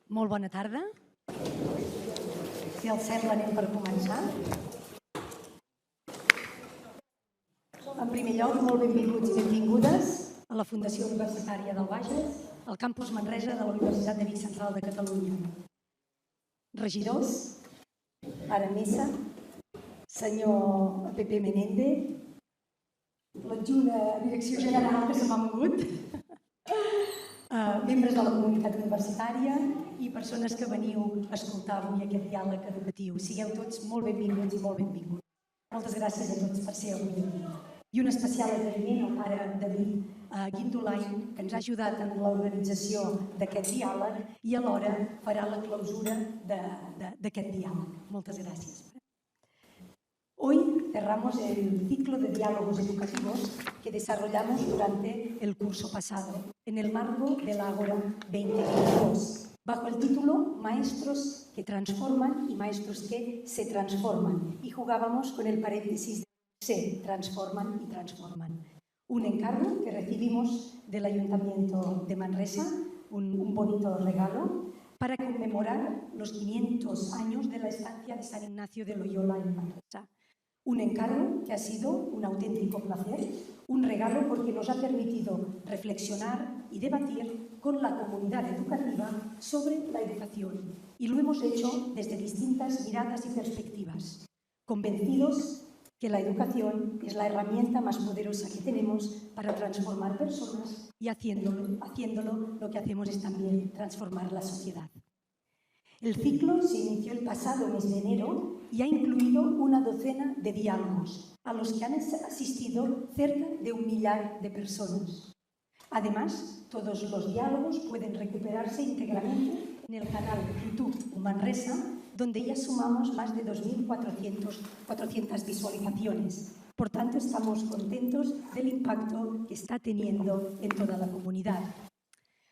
Molt bona tarda. Si els sembla, anem per començar. En primer lloc, molt benvinguts i benvingudes a la Fundació Universitària del Bages, al campus Manresa de la Universitat de Vic Central de Catalunya. Regidors, ara Mesa, senyor Pepe Menéndez, l'adjunt de Direcció General que se m'ha mogut, membres de la comunitat universitària i persones que veniu a escoltar avui aquest diàleg educatiu. Sigueu tots molt benvinguts i molt benvinguts. Moltes gràcies a tots per ser avui aquí. I un especial agraïment al pare David Guindolain, que ens ha ajudat en l'organització d'aquest diàleg i alhora farà la clausura d'aquest diàleg. Moltes gràcies. Hoy cerramos el ciclo de diálogos educativos que desarrollamos durante el curso pasado, en el marco de la Ágora 2022, bajo el título Maestros que transforman y maestros que se transforman. Y jugábamos con el paréntesis de se transforman y transforman. Un encargo que recibimos del Ayuntamiento de Manresa, un bonito regalo, para conmemorar los 500 años de la estancia de San Ignacio de Loyola en Manresa. Un encargo que ha sido un auténtico placer, un regalo porque nos ha permitido reflexionar y debatir con la comunidad educativa sobre la educación. Y lo hemos hecho desde distintas miradas y perspectivas, convencidos que la educación es la herramienta más poderosa que tenemos para transformar personas y haciéndolo lo que hacemos es también transformar la sociedad. El ciclo se inició el pasado mes de enero y ha incluido una docena de diálogos, a los que han asistido cerca de 1 millar de personas. Además, todos los diálogos pueden recuperarse íntegramente en el canal YouTube Manresa, donde ya sumamos más de 2.400 visualizaciones. Por tanto, estamos contentos del impacto que está teniendo en toda la comunidad.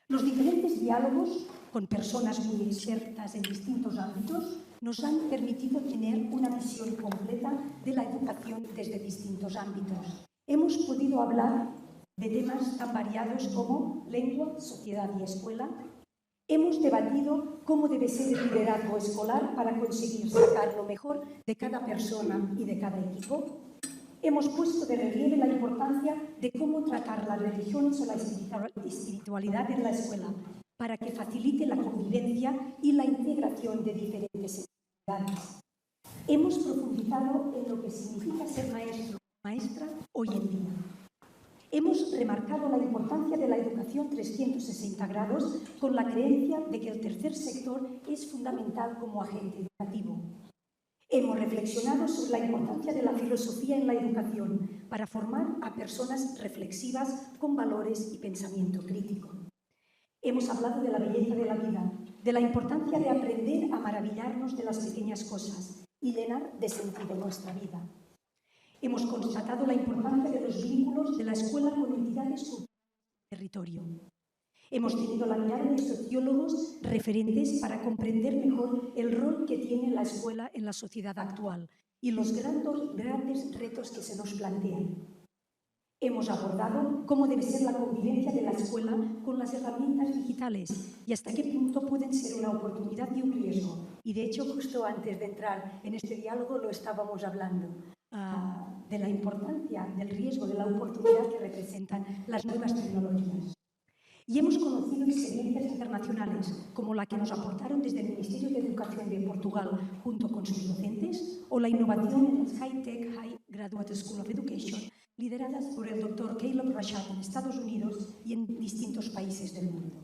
Los diferentes diálogos con personas muy expertas en distintos ámbitos nos han permitido tener una visión completa de la educación desde distintos ámbitos. Hemos podido hablar de temas tan variados como lengua, sociedad y escuela. Hemos debatido cómo debe ser el liderazgo escolar para conseguir sacar lo mejor de cada persona y de cada equipo. Hemos puesto de relieve la importancia de cómo tratar las religiones o la espiritualidad en la escuela para que facilite la convivencia y la integración de diferentes entidades. Hemos profundizado en lo que significa ser maestro o maestra hoy en día. Hemos remarcado la importancia de la educación 360 grados con la creencia de que el tercer sector es fundamental como agente educativo. Hemos reflexionado sobre la importancia de la filosofía en la educación para formar a personas reflexivas con valores y pensamiento crítico. Hemos hablado de la belleza de la vida, de la importancia de aprender a maravillarnos de las pequeñas cosas y llenar de sentido nuestra vida. Hemos constatado la importancia de los vínculos de la escuela con entidades culturales del territorio. Hemos tenido la mirada de sociólogos referentes para comprender mejor el rol que tiene la escuela en la sociedad actual y los grandes retos que se nos plantean. Hemos abordado cómo debe ser la convivencia de la escuela con las herramientas digitales y hasta qué punto pueden ser una oportunidad y un riesgo. Y de hecho, justo antes de entrar en este diálogo lo estábamos hablando, de la importancia, del riesgo, de la oportunidad que representan las nuevas tecnologías. Y hemos conocido experiencias internacionales, como la que nos aportaron desde el Ministerio de Educación de Portugal junto con sus docentes, o la innovación en las High-Tech High Graduate School of Education, lideradas por el Dr. Caleb Rashad en Estados Unidos y en distintos países del mundo.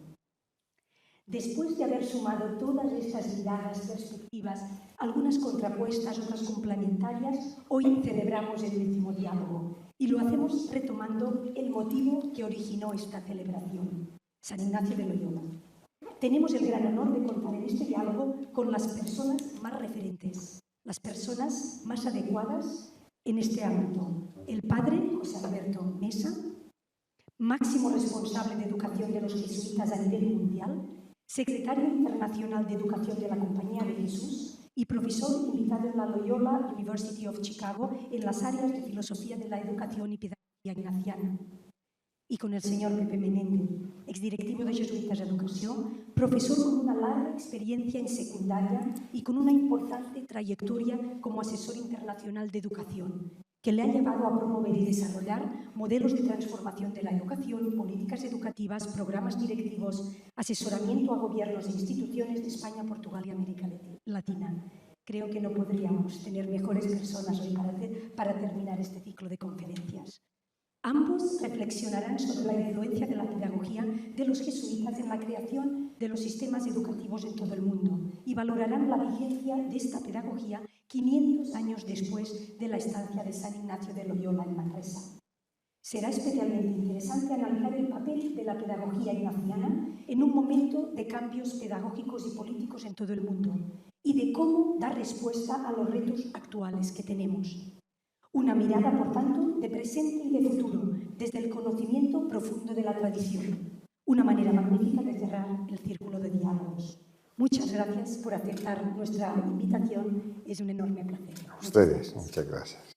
Después de haber sumado todas estas miradas, perspectivas, algunas contrapuestas, otras complementarias, hoy celebramos el último diálogo y lo hacemos retomando el motivo que originó esta celebración, San Ignacio de Loyola. Tenemos el gran honor de contar en este diálogo con las personas más referentes, las personas más adecuadas en este ámbito. El padre José Alberto Mesa, máximo responsable de educación de los jesuitas a nivel mundial, secretario internacional de educación de la Compañía de Jesús y profesor invitado en la Loyola University of Chicago en las áreas de filosofía de la educación y pedagogía ignaciana. y con el señor Pepe Menéndez, exdirectivo de Jesuitas de Educación, profesor con una larga experiencia en secundaria y con una importante trayectoria como asesor internacional de educación, que le ha llevado a promover y desarrollar modelos de transformación de la educación, políticas educativas, programas directivos, asesoramiento a gobiernos e instituciones de España, Portugal y América Latina. Creo que no podríamos tener mejores personas hoy para terminar este ciclo de conferencias. Ambos reflexionarán sobre la influencia de la pedagogía de los jesuitas en la creación de los sistemas educativos en todo el mundo y valorarán la vigencia de esta pedagogía 500 años después de la estancia de San Ignacio de Loyola en Manresa. Será especialmente interesante analizar el papel de la pedagogía ignaciana en un momento de cambios pedagógicos y políticos en todo el mundo y de cómo dar respuesta a los retos actuales que tenemos. Una mirada, por tanto, de presente y de futuro, desde el conocimiento profundo de la tradición. Una manera magnífica de cerrar el círculo de diálogos. Muchas gracias por aceptar nuestra invitación. Es un enorme placer. Ustedes, muchas gracias.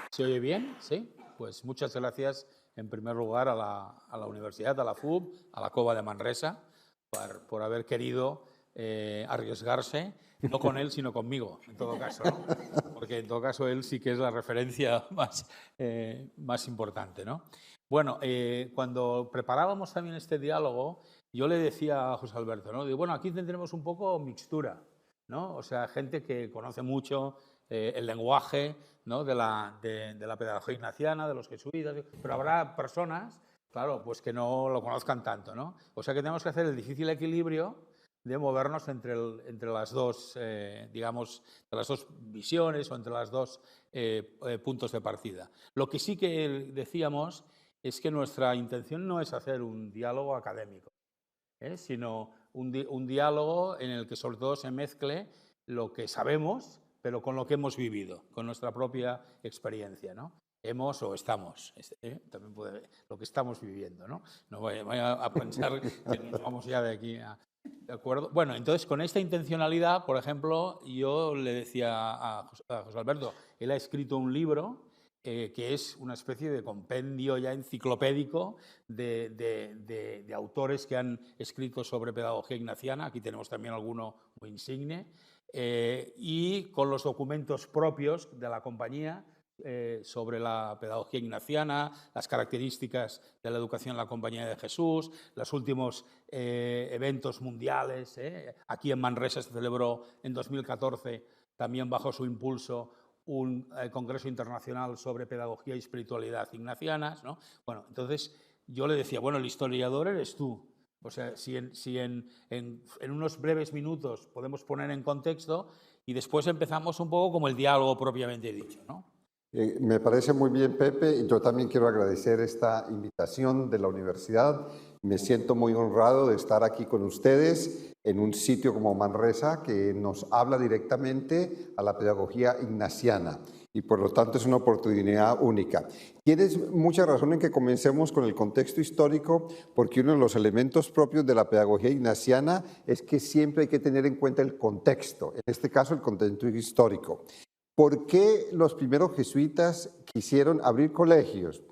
¿Se oye bien? ¿Sí? Pues muchas gracias, en primer lugar, a la universidad, a la FUB, a la Cova de Manresa, por haber querido arriesgarse, no con él, sino conmigo, en todo caso, ¿no? Porque en todo caso él sí que es la referencia más importante, ¿no? Bueno, cuando preparábamos también este diálogo, yo le decía a José Alberto, ¿no? Digo, bueno, aquí tendremos un poco mixtura, ¿no? O sea, gente que conoce mucho el lenguaje, ¿no? de la pedagogía ignaciana, de los jesuitas, pero habrá personas, claro, pues que no lo conozcan tanto, ¿no? O sea que tenemos que hacer el difícil equilibrio de movernos entre las dos, digamos, de las dos visiones o entre las dos puntos de partida. Lo que sí que decíamos es que nuestra intención no es hacer un diálogo académico, sino un diálogo en el que sobre todo se mezcle lo que sabemos, pero con lo que hemos vivido, con nuestra propia experiencia, ¿no? Hemos o estamos, también puede, lo que estamos viviendo, ¿no? No vaya a pensar que nos vamos ya de aquí ¿de acuerdo? Bueno, entonces con esta intencionalidad, por ejemplo, yo le decía a José Alberto, él ha escrito un libro que es una especie de compendio ya enciclopédico de autores que han escrito sobre pedagogía ignaciana. Aquí tenemos también alguno muy insigne. Y con los documentos propios de la compañía sobre la pedagogía ignaciana, las características de la educación en la Compañía de Jesús, los últimos eventos mundiales. Aquí en Manresa se celebró en 2014, también bajo su impulso, un congreso internacional sobre pedagogía y espiritualidad ignacianas, ¿no? Bueno, entonces yo le decía, bueno, el historiador eres tú. O sea, si en unos breves minutos podemos poner en contexto y después empezamos un poco como el diálogo propiamente dicho, ¿no? Me parece muy bien, Pepe, y yo también quiero agradecer esta invitación de la universidad. Me siento muy honrado de estar aquí con ustedes en un sitio como Manresa que nos habla directamente a la pedagogía ignaciana y por lo tanto es una oportunidad única. Tienes mucha razón en que comencemos con el contexto histórico, porque uno de los elementos propios de la pedagogía ignaciana es que siempre hay que tener en cuenta el contexto, en este caso el contexto histórico. ¿Por qué los primeros jesuitas quisieron abrir colegios?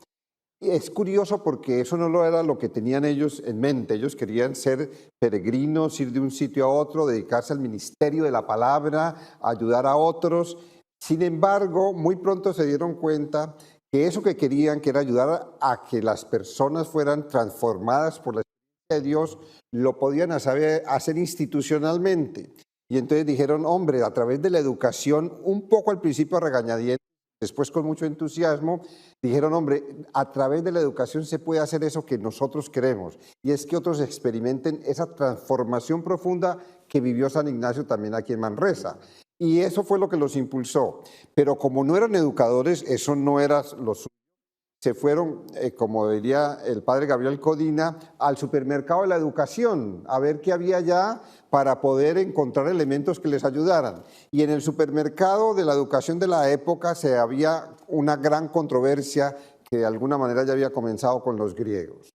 Es curioso porque eso no era lo que tenían ellos en mente. Ellos querían ser peregrinos, ir de un sitio a otro, dedicarse al ministerio de la palabra, ayudar a otros. Sin embargo, muy pronto se dieron cuenta que eso que querían, que era ayudar a que las personas fueran transformadas por la experiencia de Dios, lo podían hacer institucionalmente. Y entonces dijeron, hombre, a través de la educación, un poco al principio a regañadientes, después con mucho entusiasmo, dijeron, hombre, a través de la educación se puede hacer eso que nosotros queremos, y es que otros experimenten esa transformación profunda que vivió San Ignacio también aquí en Manresa. Y eso fue lo que los impulsó. Pero como no eran educadores, eso no era lo suyo. Se fueron, como diría el padre Gabriel Codina, al supermercado de la educación, a ver qué había allá para poder encontrar elementos que les ayudaran. Y en el supermercado de la educación de la época había una gran controversia que de alguna manera ya había comenzado con los griegos.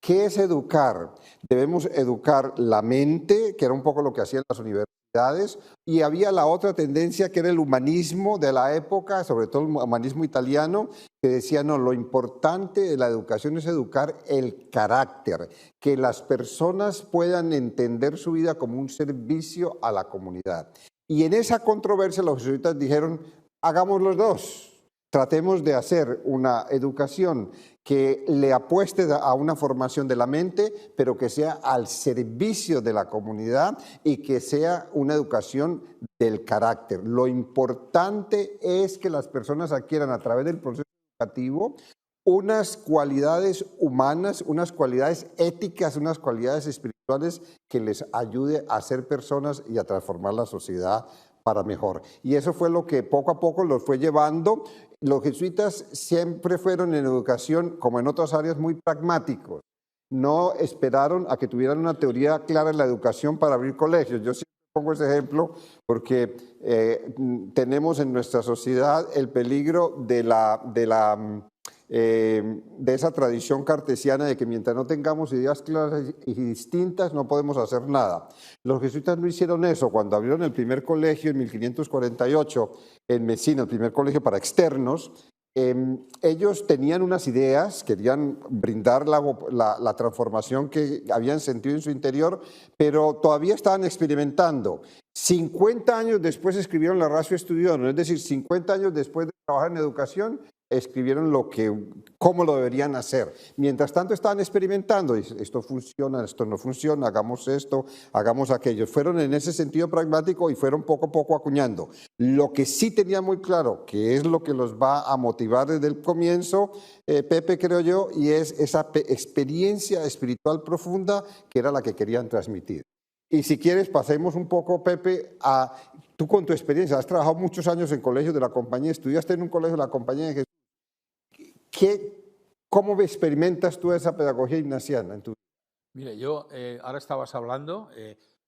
¿Qué es educar? Debemos educar la mente, que era un poco lo que hacían las universidades, humanidades, y había la otra tendencia que era el humanismo de la época, sobre todo el humanismo italiano, que decía, no, lo importante de la educación es educar el carácter, que las personas puedan entender su vida como un servicio a la comunidad. Y en esa controversia los jesuitas dijeron, hagamos los dos. Tratemos de hacer una educación que le apueste a una formación de la mente, pero que sea al servicio de la comunidad y que sea una educación del carácter. Lo importante es que las personas adquieran a través del proceso educativo unas cualidades humanas, unas cualidades éticas, unas cualidades espirituales que les ayude a ser personas y a transformar la sociedad para mejor. Y eso fue lo que poco a poco los fue llevando. Los jesuitas siempre fueron en educación, como en otras áreas, muy pragmáticos. No esperaron a que tuvieran una teoría clara en la educación para abrir colegios. Yo siempre pongo ese ejemplo porque tenemos en nuestra sociedad el peligro de esa tradición cartesiana de que mientras no tengamos ideas claras y distintas no podemos hacer nada. Los jesuitas no hicieron eso. Cuando abrieron el primer colegio en 1548 en Messina, el primer colegio para externos, ellos tenían unas ideas, querían brindar la transformación que habían sentido en su interior, pero todavía estaban experimentando. 50 años después escribieron la Ratio Studiorum, es decir, 50 años después de trabajar en educación, escribieron cómo lo deberían hacer. Mientras tanto estaban experimentando, esto funciona, esto no funciona, hagamos esto, hagamos aquello. Fueron en ese sentido pragmático y fueron poco a poco acuñando. Lo que sí tenía muy claro, que es lo que los va a motivar desde el comienzo, Pepe, creo yo, y es esa experiencia espiritual profunda que era la que querían transmitir. Y si quieres, pasemos un poco, Pepe, tú con tu experiencia, has trabajado muchos años en colegios de la Compañía, estudiaste en un colegio de la Compañía de Jesús. ¿Cómo experimentas tú esa pedagogía ignaciana en tu vida? Mire, yo ahora estabas hablando,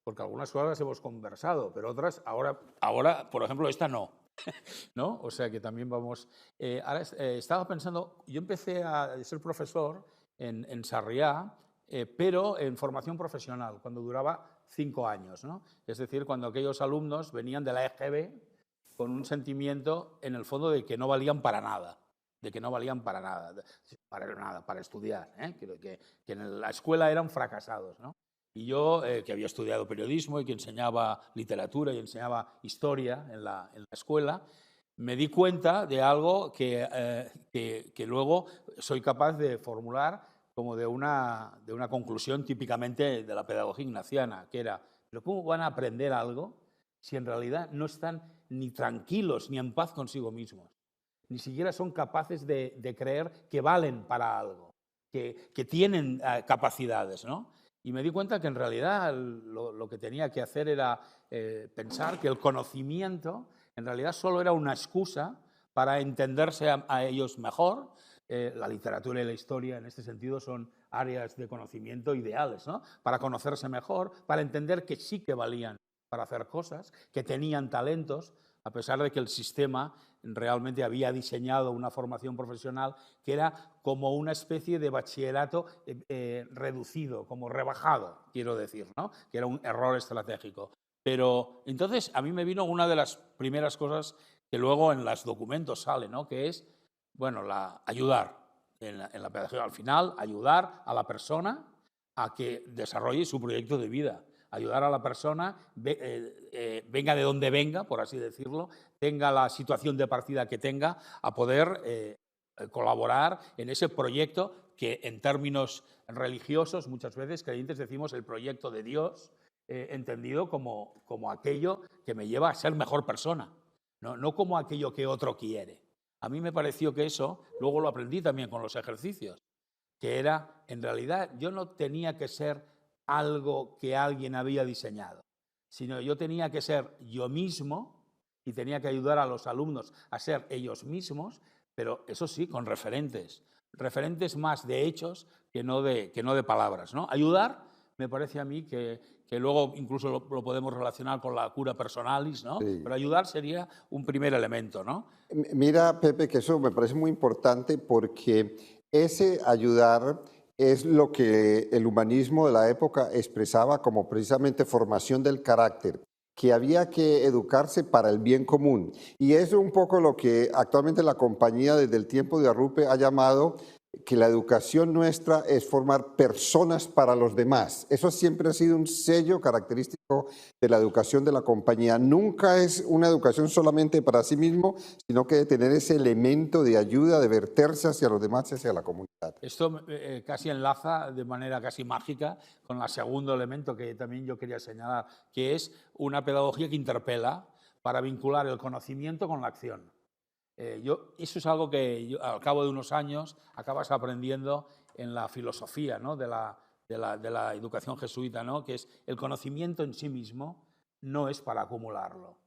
porque algunas cosas hemos conversado, pero otras, ahora por ejemplo, esta no. ¿No? O sea que también vamos... ahora estaba pensando, yo empecé a ser profesor en Sarriá, pero en formación profesional, cuando duraba 5 años, ¿no? Es decir, cuando aquellos alumnos venían de la EGB con un sentimiento, en el fondo, de que no valían para nada. Para estudiar, que en la escuela eran fracasados, ¿no? Y yo, que había estudiado periodismo y que enseñaba literatura y enseñaba historia en la escuela, me di cuenta de algo que luego soy capaz de formular como de una conclusión típicamente de la pedagogía ignaciana, que era, ¿pero cómo van a aprender algo si en realidad no están ni tranquilos ni en paz consigo mismos? Ni siquiera son capaces de creer que valen para algo, que tienen capacidades, ¿no? Y me di cuenta que en realidad lo que tenía que hacer era pensar que el conocimiento en realidad solo era una excusa para entenderse a ellos mejor. La literatura y la historia en este sentido son áreas de conocimiento ideales, ¿no? Para conocerse mejor, para entender que sí que valían para hacer cosas, que tenían talentos, a pesar de que el sistema realmente había diseñado una formación profesional que era como una especie de bachillerato reducido, como rebajado, quiero decir, ¿no? Que era un error estratégico. Pero entonces a mí me vino una de las primeras cosas que luego en los documentos sale, ¿no? Que es, bueno, ayudar en la pedagogía. Al final, ayudar a la persona a que desarrolle su proyecto de vida. Ayudar a la persona, venga de donde venga, por así decirlo, tenga la situación de partida que tenga, a poder colaborar en ese proyecto que en términos religiosos muchas veces creyentes decimos el proyecto de Dios, entendido como aquello que me lleva a ser mejor persona, no como aquello que otro quiere. A mí me pareció que eso, luego lo aprendí también con los ejercicios, que era, en realidad, yo no tenía que ser algo que alguien había diseñado, sino yo tenía que ser yo mismo y tenía que ayudar a los alumnos a ser ellos mismos, pero eso sí, con referentes más de hechos que no de palabras, ¿no? Ayudar, me parece a mí que luego incluso lo podemos relacionar con la cura personalis, ¿no? Sí. Pero ayudar sería un primer elemento, ¿no? Mira, Pepe, que eso me parece muy importante porque ese ayudar es lo que el humanismo de la época expresaba como precisamente formación del carácter, que había que educarse para el bien común. Y es un poco lo que actualmente la compañía desde el tiempo de Arrupe ha llamado que la educación nuestra es formar personas para los demás. Eso siempre ha sido un sello característico de la educación de la compañía. Nunca es una educación solamente para sí mismo, sino que debe tener ese elemento de ayuda, de verterse hacia los demás y hacia la comunidad. Esto casi enlaza de manera casi mágica con el segundo elemento que también yo quería señalar, que es una pedagogía que interpela para vincular el conocimiento con la acción. Eso es algo que al cabo de unos años acabas aprendiendo en la filosofía, ¿no?, de la educación jesuita, ¿no?, que es el conocimiento en sí mismo no es para acumularlo,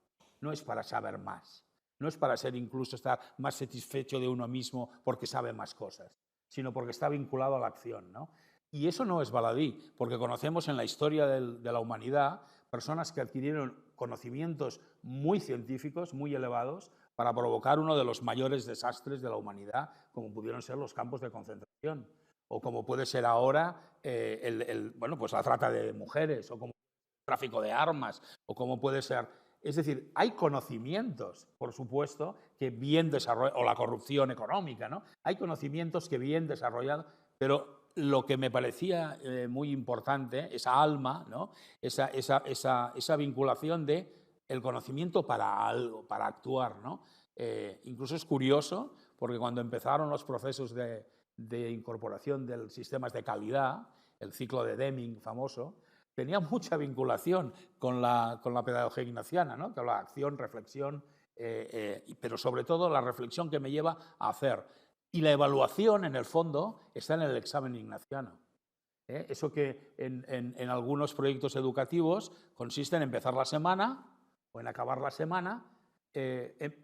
no es para saber más, no es para incluso estar más satisfecho de uno mismo porque sabe más cosas, sino porque está vinculado a la acción, ¿no? Y eso no es baladí, porque conocemos en la historia de la humanidad personas que adquirieron conocimientos muy científicos, muy elevados, para provocar uno de los mayores desastres de la humanidad, como pudieron ser los campos de concentración, o como puede ser ahora pues la trata de mujeres, o como el tráfico de armas, o como puede ser... Es decir, hay conocimientos, por supuesto, que bien desarrollados, o la corrupción económica, ¿no? Hay conocimientos que bien desarrollados, pero lo que me parecía muy importante, esa alma, ¿no?, esa vinculación de el conocimiento para algo, para actuar, ¿no? Incluso es curioso, porque cuando empezaron los procesos de incorporación de sistemas de calidad, el ciclo de Deming famoso, tenía mucha vinculación con la pedagogía ignaciana, ¿no?, con la acción, reflexión, pero sobre todo la reflexión que me lleva a hacer. Y la evaluación, en el fondo, está en el examen ignaciano. Eso que en algunos proyectos educativos consiste en empezar la semana o en acabar la semana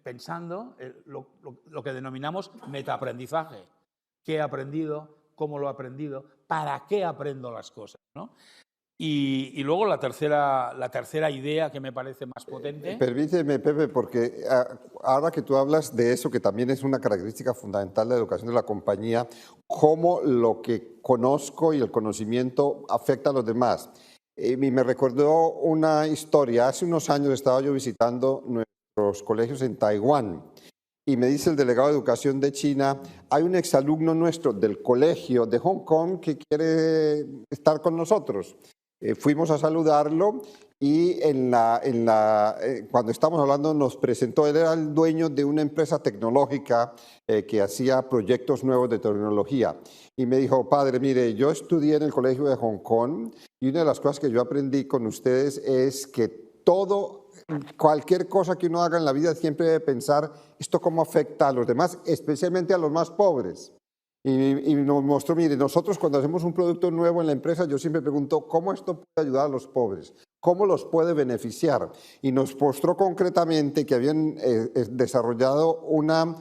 pensando lo que denominamos metaaprendizaje. ¿Qué he aprendido? ¿Cómo lo he aprendido? ¿Para qué aprendo las cosas?, ¿no? Y luego la tercera idea que me parece más potente... Permíteme, Pepe, porque ahora que tú hablas de eso, que también es una característica fundamental de la educación de la compañía, cómo lo que conozco y el conocimiento afecta a los demás. Y me recordó una historia. Hace unos años estaba yo visitando nuestros colegios en Taiwán y me dice el delegado de Educación de China, hay un exalumno nuestro del colegio de Hong Kong que quiere estar con nosotros. Fuimos a saludarlo y cuando estábamos hablando nos presentó, él era el dueño de una empresa tecnológica que hacía proyectos nuevos de tecnología. Y me dijo, padre, mire, yo estudié en el colegio de Hong Kong y una de las cosas que yo aprendí con ustedes es que cualquier cosa que uno haga en la vida siempre debe pensar esto cómo afecta a los demás, especialmente a los más pobres. Y nos mostró, mire, nosotros cuando hacemos un producto nuevo en la empresa, yo siempre pregunto, ¿cómo esto puede ayudar a los pobres? ¿Cómo los puede beneficiar? Y nos mostró concretamente que habían desarrollado una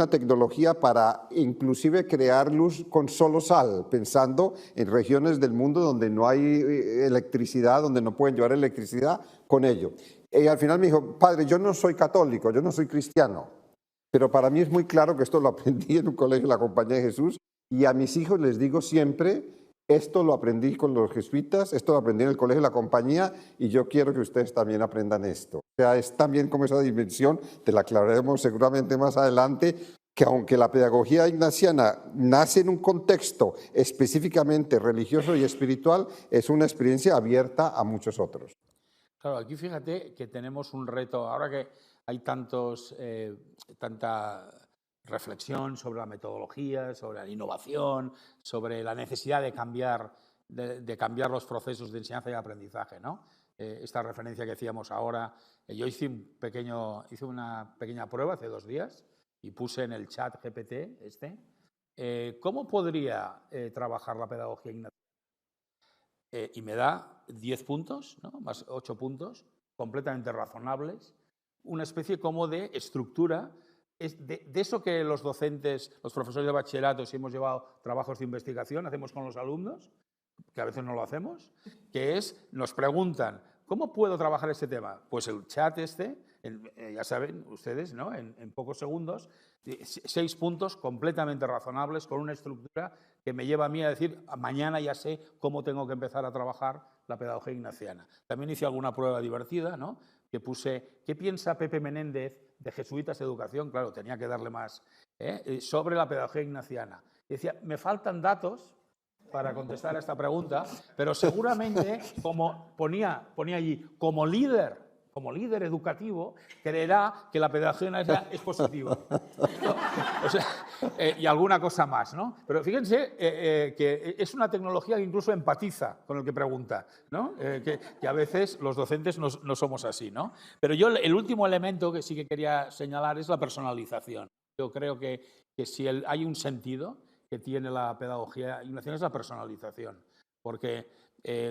tecnología para inclusive crear luz con solo sal, pensando en regiones del mundo donde no hay electricidad, donde no pueden llevar electricidad con ello. Y al final me dijo, padre, yo no soy católico, yo no soy cristiano. Pero para mí es muy claro que esto lo aprendí en un colegio de la Compañía de Jesús y a mis hijos les digo siempre, esto lo aprendí con los jesuitas, esto lo aprendí en el colegio de la Compañía y yo quiero que ustedes también aprendan esto. O sea, es también como esa dimensión, te la aclararemos seguramente más adelante, que aunque la pedagogía ignaciana nace en un contexto específicamente religioso y espiritual, es una experiencia abierta a muchos otros. Claro, aquí fíjate que tenemos un reto, ahora que hay tanta reflexión sobre la metodología, sobre la innovación, sobre la necesidad de cambiar los procesos de enseñanza y aprendizaje, ¿no? Esta referencia que hacíamos ahora, yo hice una pequeña prueba hace 2 días y puse en el chat GPT ¿cómo podría trabajar la pedagogía ignaciana? Y me da 10 puntos, ¿no?, más 8 puntos, completamente razonables, una especie como de estructura, de eso que los docentes, los profesores de bachillerato, si hemos llevado trabajos de investigación, hacemos con los alumnos, que a veces no lo hacemos, que es, nos preguntan, ¿cómo puedo trabajar este tema? Pues el chat ya saben ustedes, ¿no? En pocos segundos, 6 puntos completamente razonables con una estructura que me lleva a mí a decir, mañana ya sé cómo tengo que empezar a trabajar la pedagogía ignaciana. También hice alguna prueba divertida, ¿no? Que puse, ¿qué piensa Pepe Menéndez de Jesuitas Educación? Claro, tenía que darle más, sobre la pedagogía ignaciana. Y decía, me faltan datos para contestar a esta pregunta, pero seguramente, como ponía allí, como líder educativo, creerá que la pedagogía ignaciana es positiva. ¿No? O sea, y alguna cosa más, ¿no? Pero fíjense que es una tecnología que incluso empatiza con el que pregunta, ¿no? Que a veces los docentes no somos así, ¿no? Pero yo el último elemento que sí que quería señalar es la personalización. Yo creo que si hay un sentido que tiene la pedagogía ignaciana es la personalización, porque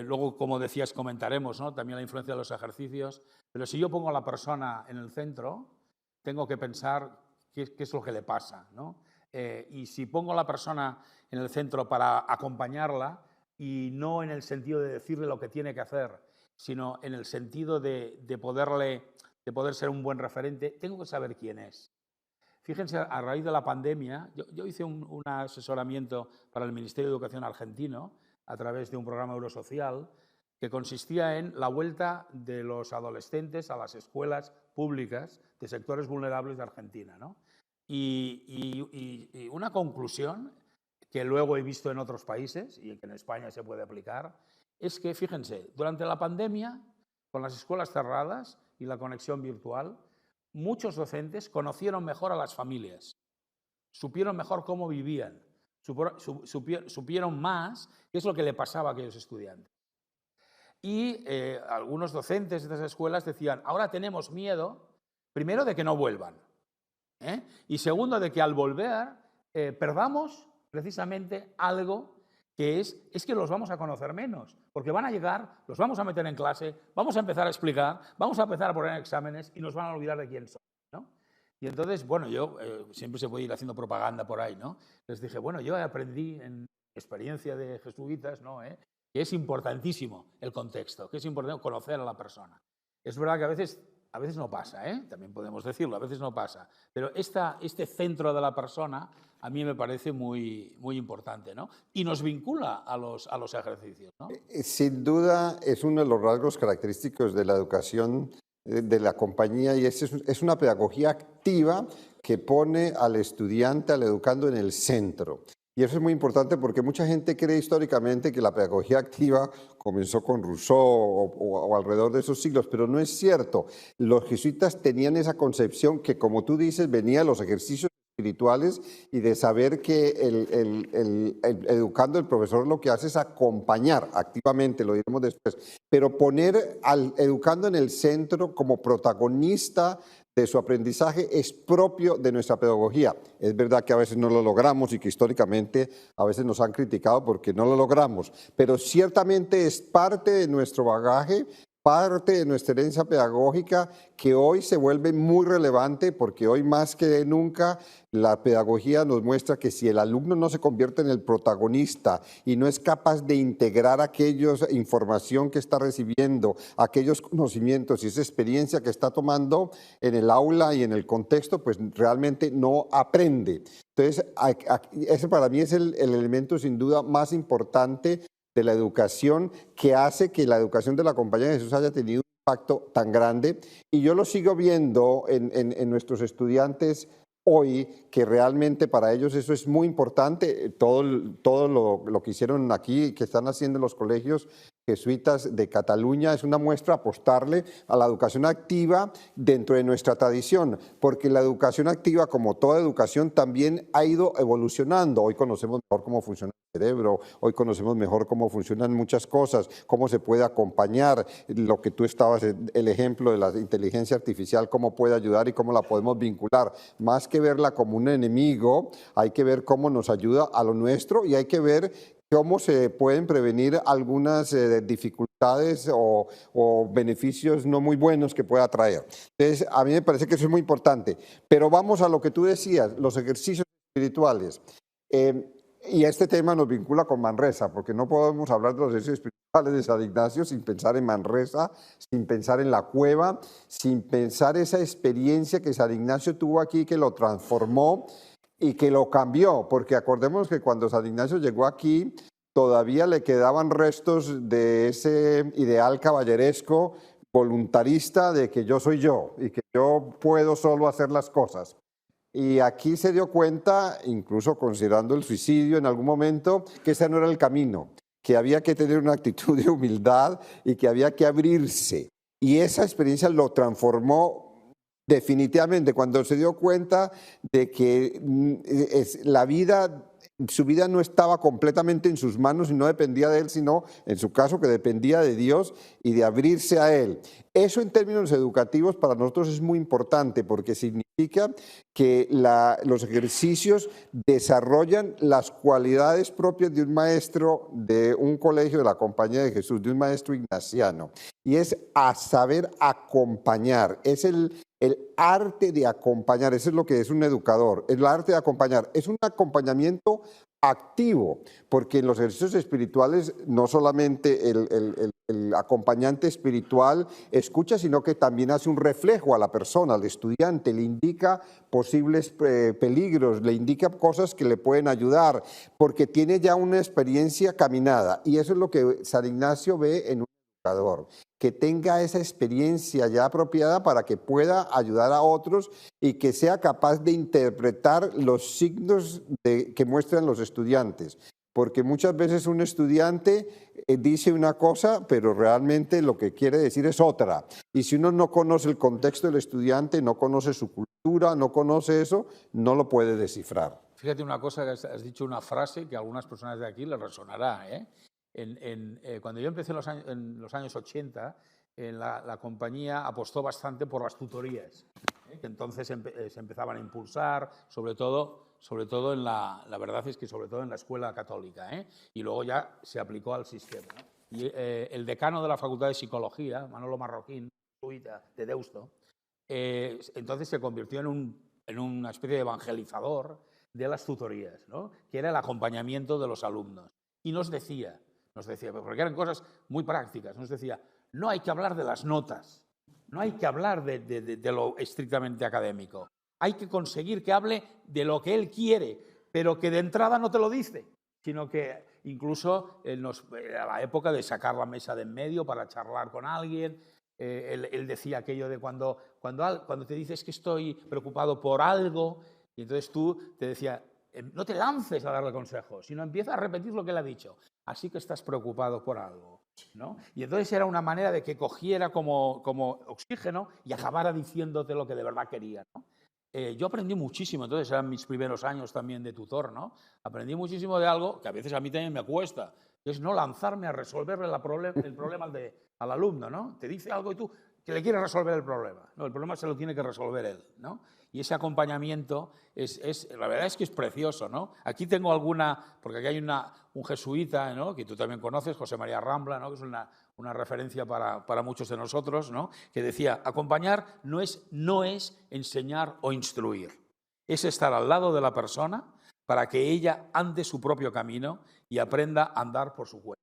luego, como decías, comentaremos, ¿no? También la influencia de los ejercicios, pero si yo pongo a la persona en el centro, tengo que pensar qué es lo que le pasa, ¿no? Y si pongo a la persona en el centro para acompañarla y no en el sentido de decirle lo que tiene que hacer, sino en el sentido de poder ser un buen referente, tengo que saber quién es. Fíjense, a raíz de la pandemia, yo hice un asesoramiento para el Ministerio de Educación argentino a través de un programa Eurosocial que consistía en la vuelta de los adolescentes a las escuelas públicas de sectores vulnerables de Argentina, ¿no? Y una conclusión que luego he visto en otros países y que en España se puede aplicar es que, fíjense, durante la pandemia, con las escuelas cerradas y la conexión virtual, muchos docentes conocieron mejor a las familias, supieron mejor cómo vivían, supieron más qué es lo que le pasaba a aquellos estudiantes. Y algunos docentes de esas escuelas decían, ahora tenemos miedo, primero, de que no vuelvan, y segundo, de que al volver perdamos precisamente algo que es que los vamos a conocer menos, porque van a llegar, los vamos a meter en clase, vamos a empezar a explicar, vamos a empezar a poner exámenes y nos van a olvidar de quién son, ¿no? Y entonces, bueno, yo siempre se puede ir haciendo propaganda por ahí, ¿no? Les dije, bueno, yo aprendí en experiencia de jesuitas, ¿no? Que es importantísimo el contexto, que es importante conocer a la persona. Es verdad que a veces no pasa, también podemos decirlo, a veces no pasa, pero este centro de la persona a mí me parece muy, muy importante, ¿no? Y nos vincula a los ejercicios, ¿no? Sin duda es uno de los rasgos característicos de la educación de la compañía y es una pedagogía activa que pone al estudiante, al educando en el centro. Y eso es muy importante porque mucha gente cree históricamente que la pedagogía activa comenzó con Rousseau o alrededor de esos siglos, pero no es cierto. Los jesuitas tenían esa concepción que, como tú dices, venía de los ejercicios espirituales y de saber que el educando, el profesor lo que hace es acompañar activamente, lo diremos después, pero poner al educando en el centro como protagonista de su aprendizaje es propio de nuestra pedagogía. Es verdad que a veces no lo logramos y que históricamente a veces nos han criticado porque no lo logramos, pero ciertamente es parte de nuestro bagaje, parte de nuestra herencia pedagógica que hoy se vuelve muy relevante porque hoy más que nunca la pedagogía nos muestra que si el alumno no se convierte en el protagonista y no es capaz de integrar aquella información que está recibiendo, aquellos conocimientos y esa experiencia que está tomando en el aula y en el contexto, pues realmente no aprende. Entonces, ese para mí es el elemento sin duda más importante de la educación que hace que la educación de la Compañía de Jesús haya tenido un impacto tan grande. Y yo lo sigo viendo en nuestros estudiantes hoy, que realmente para ellos eso es muy importante. Todo lo que hicieron aquí, que están haciendo en los colegios jesuitas de Cataluña, es una muestra apostarle a la educación activa dentro de nuestra tradición, porque la educación activa, como toda educación, también ha ido evolucionando. Hoy conocemos mejor cómo funciona el cerebro, hoy conocemos mejor cómo funcionan muchas cosas, cómo se puede acompañar, lo que tú estabas, el ejemplo de la inteligencia artificial, cómo puede ayudar y cómo la podemos vincular. Más que verla como un enemigo, hay que ver cómo nos ayuda a lo nuestro y hay que ver cómo se pueden prevenir algunas dificultades o beneficios no muy buenos que pueda traer. Entonces, a mí me parece que eso es muy importante. Pero vamos a lo que tú decías, los ejercicios espirituales. Y este tema nos vincula con Manresa, porque no podemos hablar de los ejercicios espirituales espirituales de San Ignacio sin pensar en Manresa, sin pensar en la cueva, sin pensar esa experiencia que San Ignacio tuvo aquí, que lo transformó y que lo cambió, porque acordemos que cuando San Ignacio llegó aquí todavía le quedaban restos de ese ideal caballeresco voluntarista de que yo soy yo y que yo puedo solo hacer las cosas. Y aquí se dio cuenta, incluso considerando el suicidio en algún momento, que ese no era el camino, que había que tener una actitud de humildad y que había que abrirse. Y esa experiencia lo transformó definitivamente cuando se dio cuenta de que la vida, su vida no estaba completamente en sus manos y no dependía de él, sino en su caso que dependía de Dios y de abrirse a él. Eso en términos educativos para nosotros es muy importante porque significa que los ejercicios desarrollan las cualidades propias de un maestro de un colegio de la Compañía de Jesús, de un maestro ignaciano. Y es a saber acompañar, es el arte de acompañar, eso es lo que es un educador, el arte de acompañar, es un acompañamiento activo, porque en los ejercicios espirituales no solamente el acompañante espiritual escucha, sino que también hace un reflejo a la persona, al estudiante, le indica posibles peligros, le indica cosas que le pueden ayudar, porque tiene ya una experiencia caminada, y eso es lo que San Ignacio ve en un educador, que tenga esa experiencia ya apropiada para que pueda ayudar a otros y que sea capaz de interpretar los signos que muestran los estudiantes. Porque muchas veces un estudiante dice una cosa, pero realmente lo que quiere decir es otra. Y si uno no conoce el contexto del estudiante, no conoce su cultura, no conoce eso, no lo puede descifrar. Fíjate una cosa, que has dicho una frase que a algunas personas de aquí les resonará, ¿eh? Cuando yo empecé en los años 80, la compañía apostó bastante por las tutorías, que entonces se empezaban a impulsar, sobre todo en la verdad es que sobre todo en la escuela católica, y luego ya se aplicó al sistema, ¿no? Y el decano de la Facultad de Psicología, Manolo Marroquín, de Deusto, entonces se convirtió en una especie de evangelizador de las tutorías, ¿no? Que era el acompañamiento de los alumnos. Y nos decía, porque eran cosas muy prácticas, nos decía, no hay que hablar de las notas, no hay que hablar de lo estrictamente académico, hay que conseguir que hable de lo que él quiere, pero que de entrada no te lo dice, sino que incluso a la época de sacar la mesa de en medio para charlar con alguien, él decía aquello de cuando te dices que estoy preocupado por algo, y entonces tú te decía, no te lances a darle consejos, sino empieza a repetir lo que él ha dicho. Así que estás preocupado por algo, ¿no? Y entonces era una manera de que cogiera como oxígeno y acabara diciéndote lo que de verdad quería, ¿no? Yo aprendí muchísimo, entonces eran mis primeros años también de tutor, ¿no? Aprendí muchísimo de algo que a veces a mí también me cuesta, que es no lanzarme a resolverle el problema al alumno, ¿no? Te dice algo y tú que le quieres resolver el problema. No, el problema se lo tiene que resolver él, ¿no? Y ese acompañamiento la verdad es que es precioso, ¿no? Aquí tengo porque aquí hay un jesuita, ¿no? Que tú también conoces, José María Rambla, ¿no? Que es una referencia para muchos de nosotros, ¿no? Que decía, acompañar no es enseñar o instruir, es estar al lado de la persona para que ella ande su propio camino y aprenda a andar por su cuenta.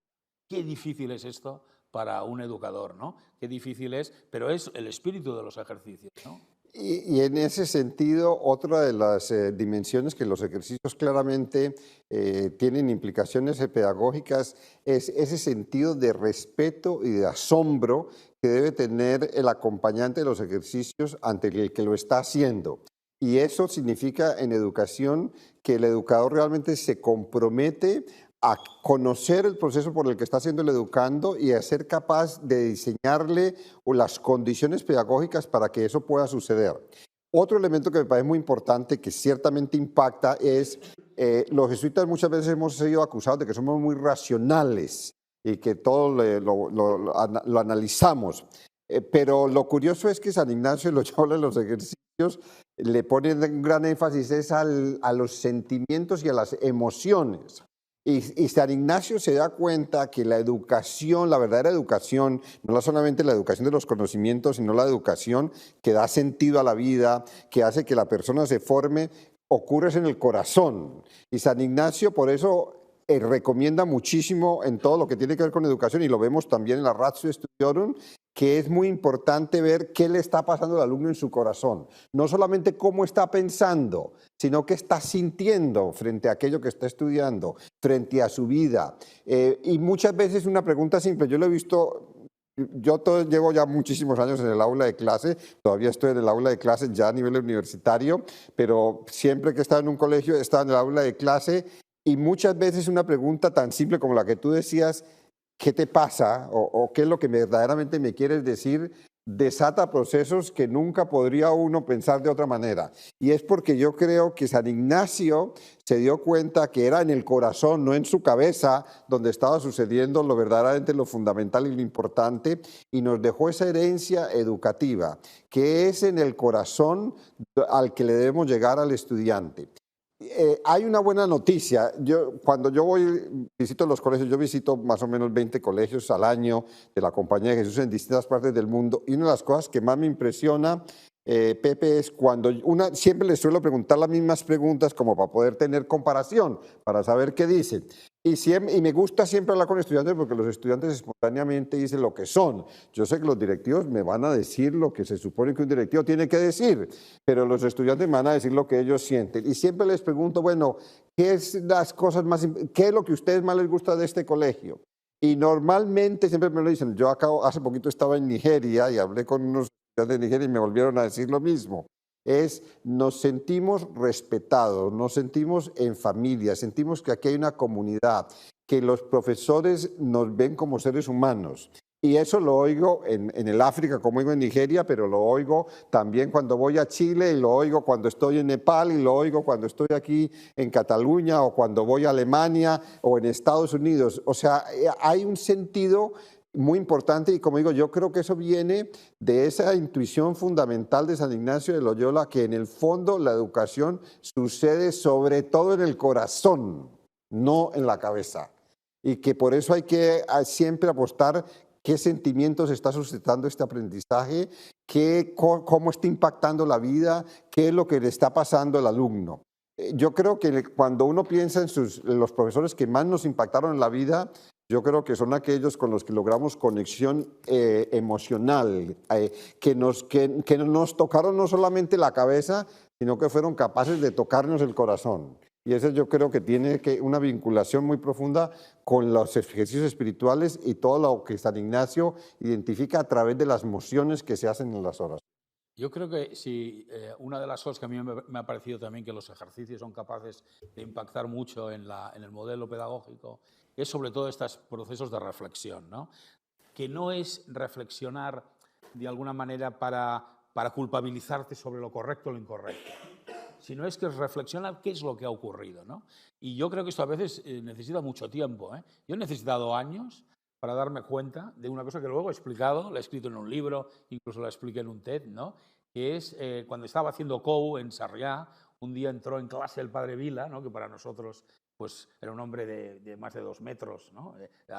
Qué difícil es esto para un educador, ¿no? Qué difícil es, pero es el espíritu de los ejercicios, ¿no? Y en ese sentido, otra de las dimensiones que los ejercicios claramente tienen implicaciones pedagógicas es ese sentido de respeto y de asombro que debe tener el acompañante de los ejercicios ante el que lo está haciendo. Y eso significa en educación que el educador realmente se compromete a conocer el proceso por el que está haciendo el educando y a ser capaz de diseñarle las condiciones pedagógicas para que eso pueda suceder. Otro elemento que me parece muy importante, que ciertamente impacta, es los jesuitas muchas veces hemos sido acusados de que somos muy racionales y que todo lo analizamos. Pero lo curioso es que San Ignacio, lo habla en los ejercicios, le pone un gran énfasis a los sentimientos y a las emociones. Y San Ignacio se da cuenta que la educación, la verdadera educación, no solamente la educación de los conocimientos, sino la educación que da sentido a la vida, que hace que la persona se forme, ocurre en el corazón. Y San Ignacio por eso recomienda muchísimo en todo lo que tiene que ver con educación, y lo vemos también en la Ratio Studiorum, que es muy importante ver qué le está pasando al alumno en su corazón. No solamente cómo está pensando, sino qué está sintiendo frente a aquello que está estudiando, frente a su vida. Y muchas veces una pregunta simple, yo lo he visto. Llevo ya muchísimos años en el aula de clase, todavía estoy en el aula de clase ya a nivel universitario, pero siempre que he estado en un colegio he estado en el aula de clase, y muchas veces una pregunta tan simple como la que tú decías, ¿qué te pasa? O ¿qué es lo que verdaderamente me quieres decir? Desata procesos que nunca podría uno pensar de otra manera. Y es porque yo creo que San Ignacio se dio cuenta que era en el corazón, no en su cabeza, donde estaba sucediendo lo verdaderamente lo fundamental y lo importante, y nos dejó esa herencia educativa, que es en el corazón al que le debemos llegar al estudiante. Hay una buena noticia. Cuando yo visito los colegios, yo visito más o menos 20 colegios al año de la Compañía de Jesús en distintas partes del mundo, y una de las cosas que más me impresiona, Pepe, es cuando siempre les suelo preguntar las mismas preguntas como para poder tener comparación, para saber qué dicen. Y me gusta siempre hablar con estudiantes, porque los estudiantes espontáneamente dicen lo que son. Yo sé que los directivos me van a decir lo que se supone que un directivo tiene que decir, pero los estudiantes me van a decir lo que ellos sienten. Y siempre les pregunto, bueno, ¿qué es lo que a ustedes más les gusta de este colegio? Y normalmente siempre me lo dicen. Hace poquito estaba en Nigeria y hablé con unos estudiantes de Nigeria y me volvieron a decir lo mismo. Nos sentimos respetados, nos sentimos en familia, sentimos que aquí hay una comunidad, que los profesores nos ven como seres humanos. Y eso lo oigo en el África, como oigo en Nigeria, pero lo oigo también cuando voy a Chile, y lo oigo cuando estoy en Nepal, y lo oigo cuando estoy aquí en Cataluña, o cuando voy a Alemania o en Estados Unidos. O sea, hay un sentido muy importante, y como digo, yo creo que eso viene de esa intuición fundamental de San Ignacio de Loyola, que en el fondo la educación sucede sobre todo en el corazón, no en la cabeza, y que por eso hay que siempre apostar qué sentimientos está suscitando este aprendizaje, cómo está impactando la vida, qué es lo que le está pasando al alumno. Yo creo que cuando uno piensa en los profesores que más nos impactaron en la vida, yo creo que son aquellos con los que logramos conexión emocional, que nos tocaron no solamente la cabeza, sino que fueron capaces de tocarnos el corazón. Y eso yo creo que tiene una vinculación muy profunda con los ejercicios espirituales y todo lo que San Ignacio identifica a través de las mociones que se hacen en las horas. Yo creo que una de las cosas que a mí me ha parecido también que los ejercicios son capaces de impactar mucho en el modelo pedagógico es sobre todo estos procesos de reflexión, ¿no? Que no es reflexionar de alguna manera para culpabilizarte sobre lo correcto o lo incorrecto, sino es que reflexionar qué es lo que ha ocurrido, ¿no? Y yo creo que esto a veces necesita mucho tiempo, ¿eh? Yo he necesitado años para darme cuenta de una cosa que luego he explicado, la he escrito en un libro, incluso la expliqué en un TED, ¿no? Que es cuando estaba haciendo COU en Sarriá, un día entró en clase el padre Vila, ¿no? Que para nosotros pues, era un hombre de más de 2 metros, ¿no?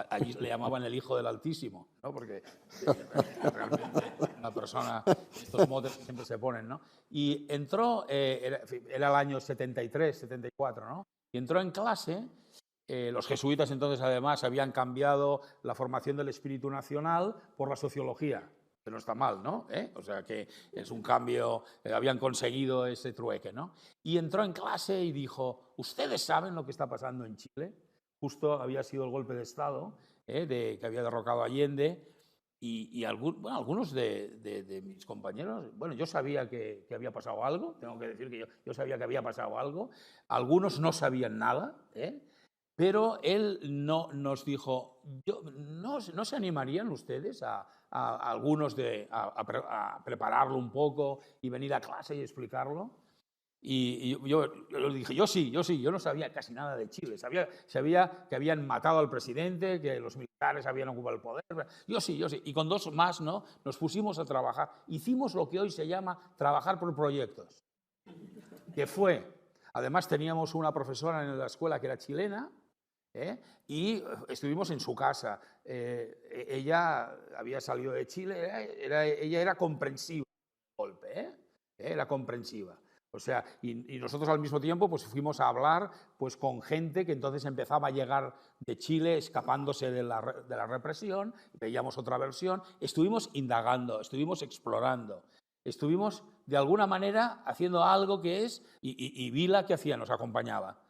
Allí le llamaban el hijo del Altísimo, ¿no? Porque realmente una persona, estos motes siempre se ponen, ¿no? Y entró, era el año 73, 74, ¿no? Y entró en clase. Los jesuitas entonces además habían cambiado la formación del espíritu nacional por la sociología, que no está mal, ¿no? O sea que es un cambio, habían conseguido ese trueque, ¿no? Y entró en clase y dijo, ¿ustedes saben lo que está pasando en Chile? Justo había sido el golpe de Estado, que había derrocado a Allende, y algunos de mis compañeros, bueno, yo sabía que había pasado algo, tengo que decir que yo sabía que había pasado algo, algunos no sabían nada, pero él nos dijo, ¿no se animarían ustedes a algunos a prepararlo un poco y venir a clase y explicarlo? Y yo le dije, yo sí, yo no sabía casi nada de Chile. Sabía que habían matado al presidente, que los militares habían ocupado el poder. Yo sí. Y con 2 más, ¿no? Nos pusimos a trabajar. Hicimos lo que hoy se llama trabajar por proyectos. Que fue, además teníamos una profesora en la escuela que era chilena, y estuvimos en su casa. Ella había salido de Chile, ella era comprensiva del golpe, era comprensiva. O sea, y nosotros al mismo tiempo pues fuimos a hablar pues con gente que entonces empezaba a llegar de Chile escapándose de la represión, veíamos otra versión, estuvimos indagando, estuvimos explorando, estuvimos de alguna manera haciendo algo que es, y Vila, ¿qué hacía? Nos acompañaba.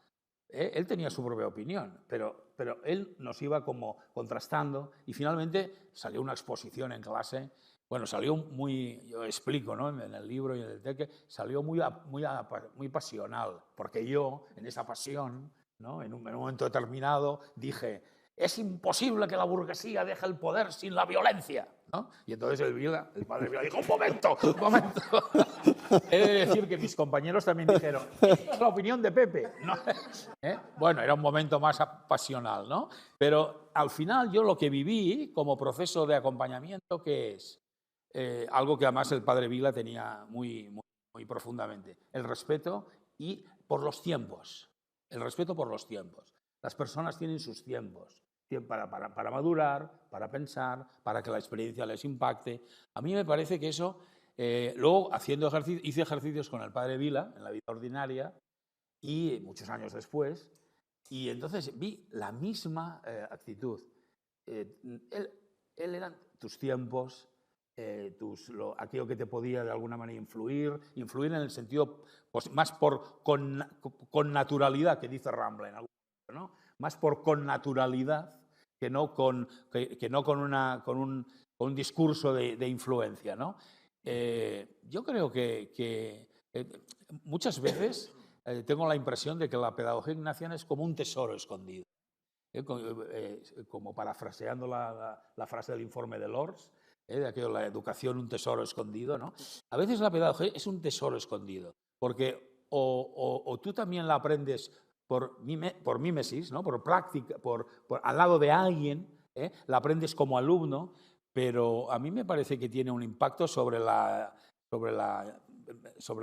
Él tenía su propia opinión, pero él nos iba como contrastando y finalmente salió una exposición en clase. Bueno, salió muy, yo explico, ¿no?, en el libro y en el teque, salió muy pasional, porque yo, en esa pasión, ¿no?, en un momento determinado, dije, es imposible que la burguesía deje el poder sin la violencia, ¿no? Y entonces el padre Vila dijo, un momento. He de decir que mis compañeros también dijeron, esta es la opinión de Pepe, ¿no? Bueno, era un momento más pasional, ¿no? Pero al final yo lo que viví como proceso de acompañamiento, ¿qué es? Algo que además el padre Vila tenía muy profundamente, el respeto y por los tiempos, el respeto por los tiempos. Las personas tienen sus tiempos para madurar, para pensar, para que la experiencia les impacte. A mí me parece que eso, luego hice ejercicios con el padre Vila en la vida ordinaria y muchos años después, y entonces vi la misma actitud. Él eran tus tiempos, aquello que te podía de alguna manera influir en el sentido pues, más con naturalidad, que dice Rambla en algún momento, ¿no? Más por connaturalidad que no con un discurso de influencia, ¿no? Yo creo que muchas veces tengo la impresión de que la pedagogía ignaciana es como un tesoro escondido. Como parafraseando la frase del informe de Lords, de aquello, la educación, un tesoro escondido, ¿no? A veces la pedagogía es un tesoro escondido, porque o tú también la aprendes por mímesis, ¿no?, por práctica, al lado de alguien, la aprendes como alumno, pero a mí me parece que tiene un impacto sobre la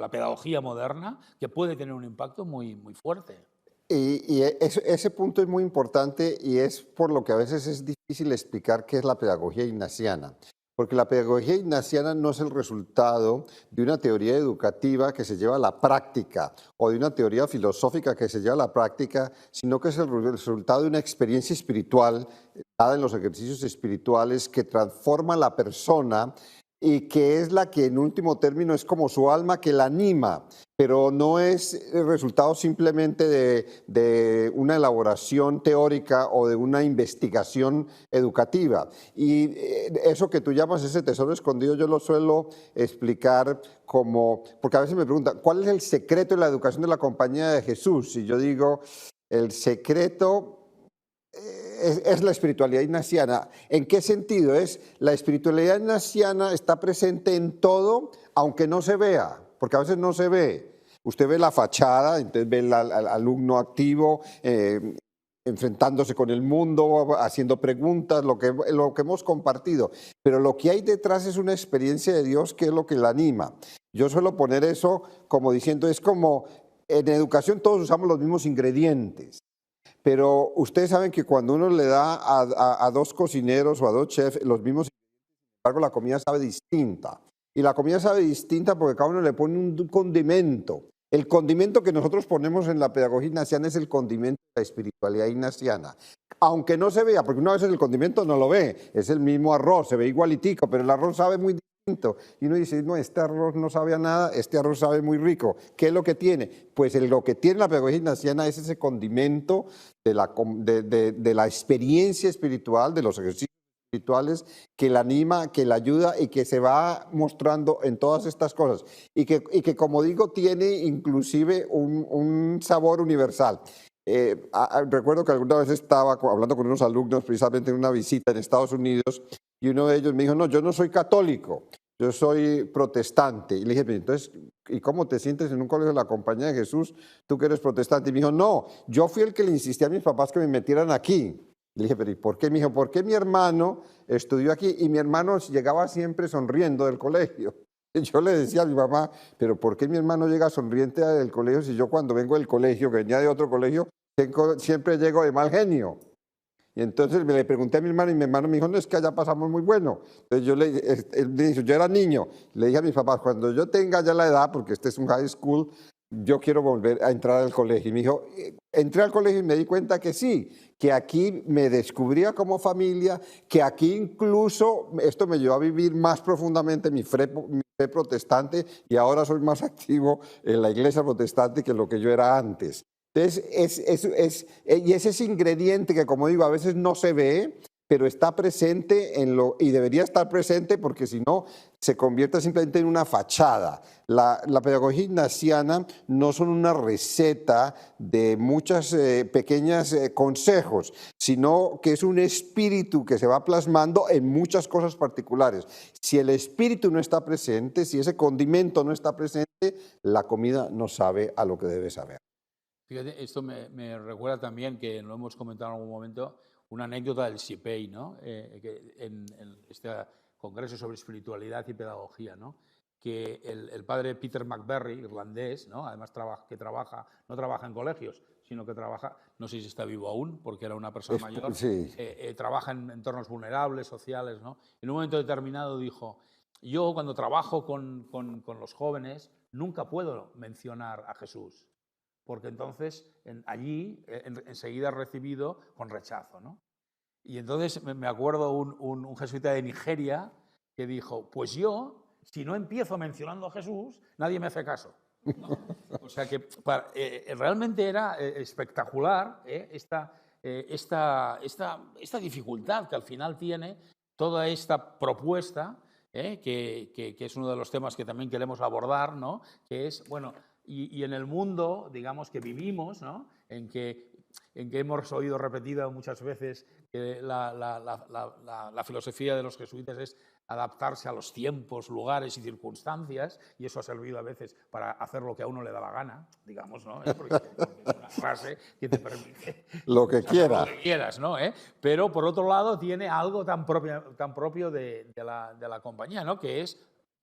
pedagogía moderna que puede tener un impacto muy fuerte. Y ese punto es muy importante y es por lo que a veces es difícil explicar qué es la pedagogía ignaciana. Porque la pedagogía ignaciana no es el resultado de una teoría educativa que se lleva a la práctica o de una teoría filosófica que se lleva a la práctica, sino que es el resultado de una experiencia espiritual dada en los ejercicios espirituales que transforma a la persona y que es la que en último término es como su alma que la anima, pero no es el resultado simplemente de una elaboración teórica o de una investigación educativa. Y eso que tú llamas ese tesoro escondido, yo lo suelo explicar como, porque a veces me preguntan, ¿cuál es el secreto de la educación de la Compañía de Jesús? Y yo digo, el secreto es la espiritualidad ignaciana. ¿En qué sentido? La espiritualidad ignaciana está presente en todo, aunque no se vea, porque a veces no se ve. Usted ve la fachada, entonces ve al alumno activo, enfrentándose con el mundo, haciendo preguntas, lo que hemos compartido. Pero lo que hay detrás es una experiencia de Dios que es lo que la anima. Yo suelo poner eso como diciendo, es como en educación todos usamos los mismos ingredientes. Pero ustedes saben que cuando uno le da a dos cocineros o a dos chefs los mismos, sin embargo, la comida sabe distinta. Y la comida sabe distinta porque cada uno le pone un condimento. El condimento que nosotros ponemos en la pedagogía ignaciana es el condimento de la espiritualidad ignaciana. Aunque no se vea, porque una vez el condimento no lo ve, es el mismo arroz, se ve igualitico, pero el arroz sabe muy distinto. Y uno dice, no, este arroz no sabe a nada, este arroz sabe muy rico. ¿Qué es lo que tiene? Pues lo que tiene la pedagogía ignaciana es ese condimento de la experiencia espiritual, de los ejercicios espirituales que la anima, que la ayuda y que se va mostrando en todas estas cosas. Y que como digo, tiene inclusive un sabor universal. Recuerdo que alguna vez estaba hablando con unos alumnos precisamente en una visita en Estados Unidos y uno de ellos me dijo, no, yo no soy católico, yo soy protestante. Y le dije, entonces, ¿y cómo te sientes en un colegio de la Compañía de Jesús, tú que eres protestante? Y me dijo, no, yo fui el que le insistí a mis papás que me metieran aquí. Le dije, pero ¿y por qué? Me dijo, porque mi hermano estudió aquí y mi hermano llegaba siempre sonriendo del colegio. Y yo le decía a mi mamá, pero ¿por qué mi hermano llega sonriente del colegio si yo cuando vengo del colegio, que venía de otro colegio, siempre llego de mal genio? Y entonces le pregunté a mi hermano y mi hermano me dijo, no, es que allá pasamos muy bueno. Entonces él me dijo, yo era niño, le dije a mis papás, cuando yo tenga ya la edad, porque este es un high school, yo quiero volver a entrar al colegio. Y me dijo, entré al colegio y me di cuenta que sí, que aquí me descubría como familia, que aquí incluso esto me llevó a vivir más profundamente mi fe protestante y ahora soy más activo en la iglesia protestante que lo que yo era antes. Entonces, y es ese ingrediente que, como digo, a veces no se ve, pero está presente y debería estar presente porque si no, se convierte simplemente en una fachada. La pedagogía ignaciana no son una receta de muchas pequeños consejos, sino que es un espíritu que se va plasmando en muchas cosas particulares. Si el espíritu no está presente, si ese condimento no está presente, la comida no sabe a lo que debe saber. Fíjate, esto me recuerda también, que lo hemos comentado en algún momento, una anécdota del SIPEI, ¿no? Que en este congreso sobre espiritualidad y pedagogía, ¿no? Que el padre Peter McBerry, irlandés, ¿no? Además no trabaja en colegios, sino que trabaja, no sé si está vivo aún, porque era una persona mayor, sí. trabaja en entornos vulnerables, sociales, ¿no? En un momento determinado dijo, yo cuando trabajo con los jóvenes nunca puedo mencionar a Jesús, porque entonces allí enseguida es recibido con rechazo, ¿no? Y entonces me acuerdo un jesuita de Nigeria que dijo, pues yo, si no empiezo mencionando a Jesús, nadie me hace caso, ¿no? O sea que realmente era espectacular esta dificultad que al final tiene toda esta propuesta, que es uno de los temas que también queremos abordar, ¿no? Que es, bueno, y en el mundo, digamos, que vivimos, ¿no? En que hemos oído repetido muchas veces que la filosofía de los jesuitas es adaptarse a los tiempos, lugares y circunstancias, y eso ha servido a veces para hacer lo que a uno le da la gana, digamos, ¿no? Porque es una frase que te permite lo que quiera. Lo que quieras, ¿no? Pero por otro lado tiene algo tan propio de la compañía, ¿no? Que es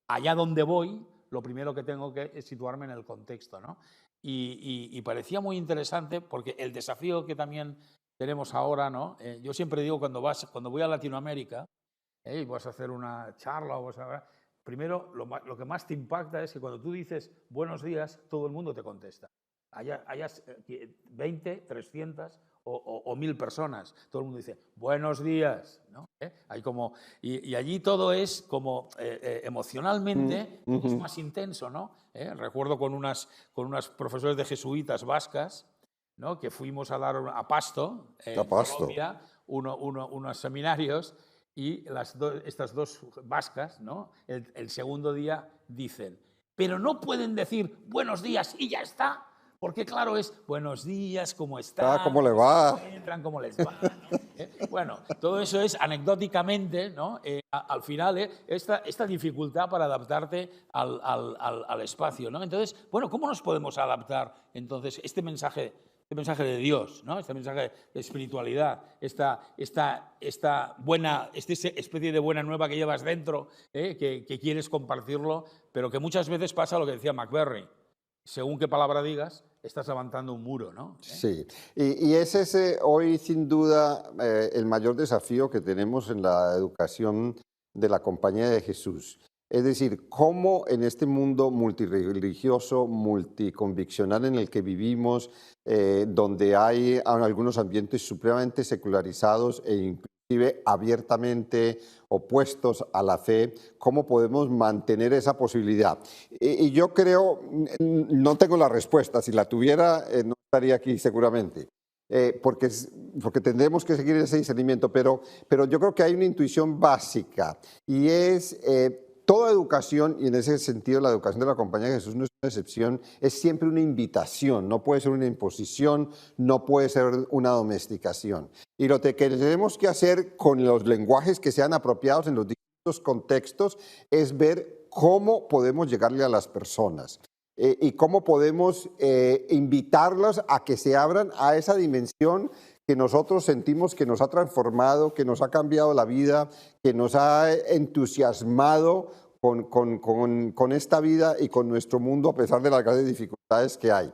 allá donde voy, lo primero que tengo que es situarme en el contexto, ¿no? Y parecía muy interesante porque el desafío que también tenemos ahora, ¿no? Yo siempre digo cuando voy a Latinoamérica y vas a hacer una charla, primero lo que más te impacta es que cuando tú dices buenos días, todo el mundo te contesta. Hayas 20, 300 o 1000 personas, todo el mundo dice buenos días, ¿no? Hay como, y allí todo es como emocionalmente es más intenso, ¿no? Recuerdo con unas profesores de jesuitas vascas, ¿no? Que fuimos a dar a Pasto, en Colombia, unos seminarios, y estas dos vascas, ¿no? El segundo día dicen, pero no pueden decir buenos días y ya está. Porque claro, es buenos días, ¿cómo están? ¿Cómo le va? Entran, ¿cómo les va? ¿No? Bueno, todo eso es anecdóticamente, ¿no? Al final, esta dificultad para adaptarte al espacio, ¿no? Entonces, bueno, ¿cómo nos podemos adaptar entonces este mensaje de Dios, ¿no? Este mensaje de espiritualidad, esta especie de buena nueva que llevas dentro, que quieres compartirlo, pero que muchas veces pasa lo que decía McBerry. Según qué palabra digas, estás levantando un muro, ¿no? Sí, y ese es hoy sin duda el mayor desafío que tenemos en la educación de la Compañía de Jesús. Es decir, cómo en este mundo multirreligioso, multiconviccional en el que vivimos, donde hay algunos ambientes supremamente secularizados e inclusive abiertamente opuestos a la fe, ¿cómo podemos mantener esa posibilidad? Y yo creo, no tengo la respuesta, si la tuviera no estaría aquí seguramente, porque tendremos que seguir ese discernimiento, pero yo creo que hay una intuición básica y es toda educación, y en ese sentido la educación de la Compañía de Jesús no es una excepción, es siempre una invitación, no puede ser una imposición, no puede ser una domesticación. Y lo que tenemos que hacer con los lenguajes que sean apropiados en los distintos contextos es ver cómo podemos llegarle a las personas y cómo podemos invitarlas a que se abran a esa dimensión que nosotros sentimos que nos ha transformado, que nos ha cambiado la vida, que nos ha entusiasmado con esta vida y con nuestro mundo a pesar de las grandes dificultades que hay.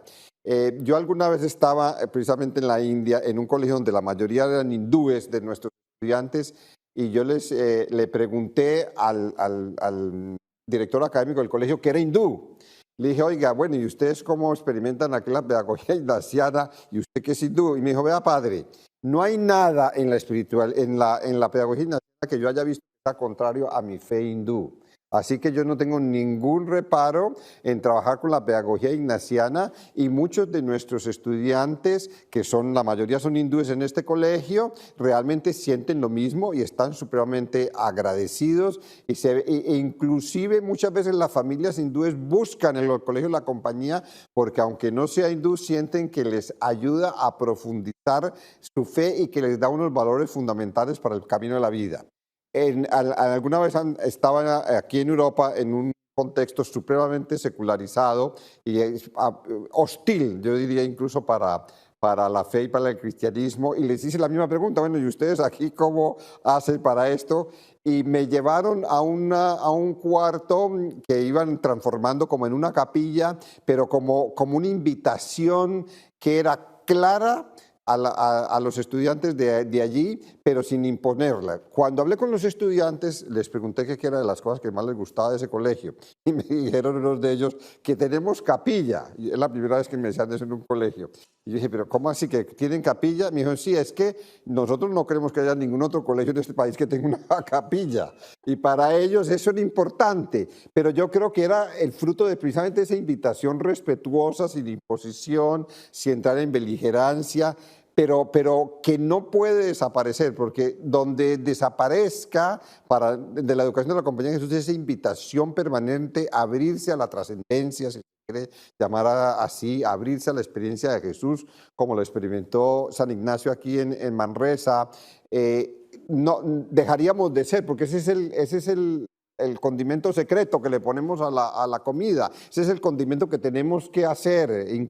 Yo alguna vez estaba precisamente en la India, en un colegio donde la mayoría eran hindúes de nuestros estudiantes, y yo le pregunté al director académico del colegio, que era hindú. Le dije, oiga, bueno, ¿y ustedes cómo experimentan aquí la pedagogía ignaciana? ¿Y usted qué es hindú? Y me dijo, vea, padre, no hay nada en la espiritual, en la pedagogía ignaciana que yo haya visto que sea contrario a mi fe hindú. Así que yo no tengo ningún reparo en trabajar con la pedagogía ignaciana, y muchos de nuestros estudiantes, que son, la mayoría son hindúes en este colegio, realmente sienten lo mismo y están supremamente agradecidos. E inclusive muchas veces las familias hindúes buscan en los colegios la compañía porque aunque no sea hindú, sienten que les ayuda a profundizar su fe y que les da unos valores fundamentales para el camino de la vida. Alguna vez estaba aquí en Europa en un contexto supremamente secularizado y hostil, yo diría incluso para la fe y para el cristianismo, y les hice la misma pregunta, bueno, ¿y ustedes aquí cómo hacen para esto? Y me llevaron a un cuarto que iban transformando como en una capilla, pero como una invitación que era clara a los estudiantes de allí, pero sin imponerla. Cuando hablé con los estudiantes, les pregunté qué era de las cosas que más les gustaba de ese colegio, y me dijeron unos de ellos que tenemos capilla. Y es la primera vez que me decían eso en un colegio. Y yo dije, ¿pero cómo así que tienen capilla? Me dijeron, sí, es que nosotros no creemos que haya ningún otro colegio en este país que tenga una capilla. Y para ellos eso era importante. Pero yo creo que era el fruto de precisamente esa invitación respetuosa, sin imposición, sin entrar en beligerancia, pero que no puede desaparecer, porque donde desaparezca de la educación de la Compañía de Jesús esa invitación permanente a abrirse a la trascendencia, si se quiere llamar así, abrirse a la experiencia de Jesús, como lo experimentó San Ignacio aquí en Manresa, no dejaríamos de ser, porque ese es el condimento secreto que le ponemos a la comida, ese es el condimento que tenemos que hacer. Inclusive,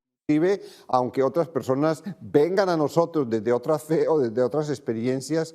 aunque otras personas vengan a nosotros desde otra fe o desde otras experiencias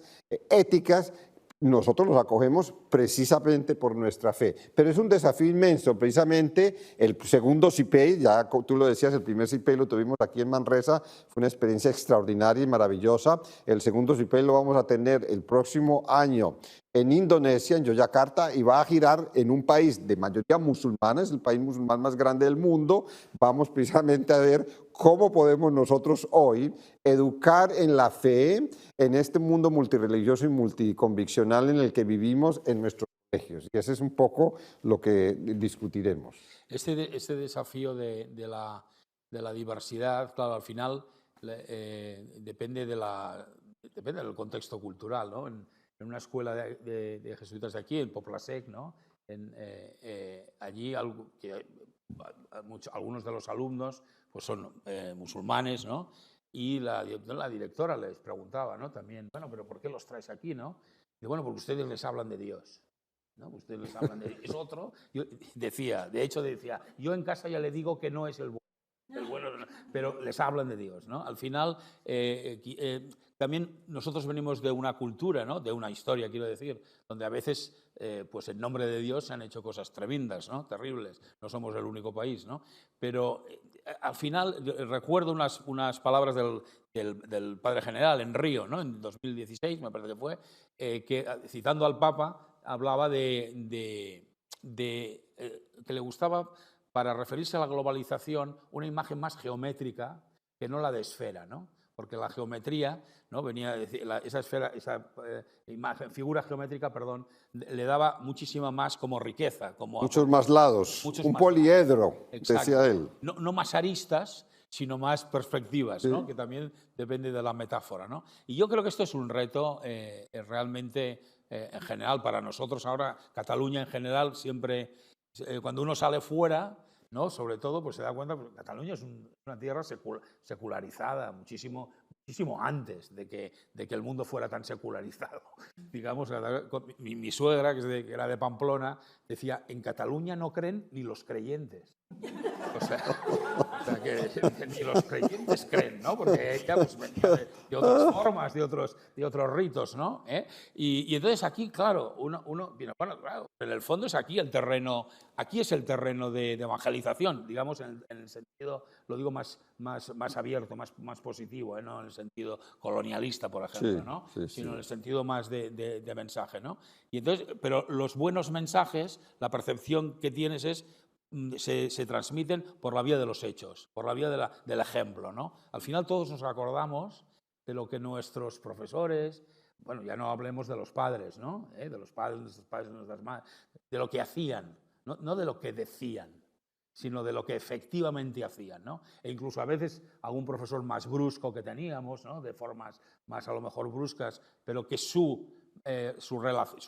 éticas, nosotros los acogemos precisamente por nuestra fe. Pero es un desafío inmenso. Precisamente el segundo CIPEI, ya tú lo decías, el primer CIPEI lo tuvimos aquí en Manresa, fue una experiencia extraordinaria y maravillosa. El segundo CIPEI lo vamos a tener el próximo año en Indonesia, en Yogyakarta, y va a girar en un país de mayoría musulmana, es el país musulmán más grande del mundo. Vamos precisamente a ver cómo podemos nosotros hoy educar en la fe en este mundo multirreligioso y multiconviccional en el que vivimos en nuestros colegios. Y ese es un poco lo que discutiremos. Este desafío de la diversidad, claro, al final depende del contexto cultural, ¿no? En una escuela de jesuitas de aquí, en Poble-sec, ¿no? Allí algunos de los alumnos pues son musulmanes, ¿no? Y la directora les preguntaba, ¿no? También, bueno, pero ¿por qué los traes aquí, no? Y bueno, porque ustedes les hablan de Dios, ¿no? Ustedes les hablan de Dios. Es otro. De hecho decía, yo en casa ya le digo que no es el bueno, pero les hablan de Dios, ¿no? Al final, también nosotros venimos de una cultura, ¿no? De una historia, quiero decir, donde a veces, pues en nombre de Dios se han hecho cosas tremendas, ¿no? Terribles. No somos el único país, ¿no? Pero al final recuerdo unas palabras del Padre General en Río, ¿no? En 2016, me parece que fue, que citando al Papa hablaba que le gustaba, para referirse a la globalización, una imagen más geométrica que no la de esfera, ¿no? Porque la geometría, ¿no? Venía a decir, figura geométrica, perdón, le daba muchísima más como riqueza. Muchos más lados, un poliedro, decía él. No más aristas, sino más perspectivas, sí, ¿no? Que también depende de la metáfora, ¿no? Y yo creo que esto es un reto realmente, en general, para nosotros ahora, Cataluña en general, siempre, cuando uno sale fuera, ¿no? Sobre todo, pues se da cuenta que Cataluña es una tierra secularizada, muchísimo antes de que el mundo fuera tan secularizado. Digamos, mi suegra, que era de Pamplona, decía, en Cataluña no creen ni los creyentes. O sea, sea, que ni los creyentes creen, ¿no? Porque ella pues, venía de otras formas, de otros ritos, ¿no? Y entonces aquí, claro, uno bueno, claro, en el fondo es aquí el terreno de evangelización, digamos, en el sentido, lo digo más abierto, más positivo, no en el sentido colonialista, por ejemplo, ¿no? Sino en el sentido más de mensaje, ¿no? Y entonces, pero los buenos mensajes, la percepción que tienes es se transmiten por la vía de los hechos, por la vía del ejemplo, ¿no? Al final todos nos acordamos de lo que nuestros profesores, bueno, ya no hablemos de los padres, ¿no? De los padres, nuestros padres, nuestras madres, de lo que hacían, no de lo que decían, sino de lo que efectivamente hacían, ¿no? E incluso a veces algún profesor más brusco que teníamos, ¿no? De formas más a lo mejor bruscas, pero que su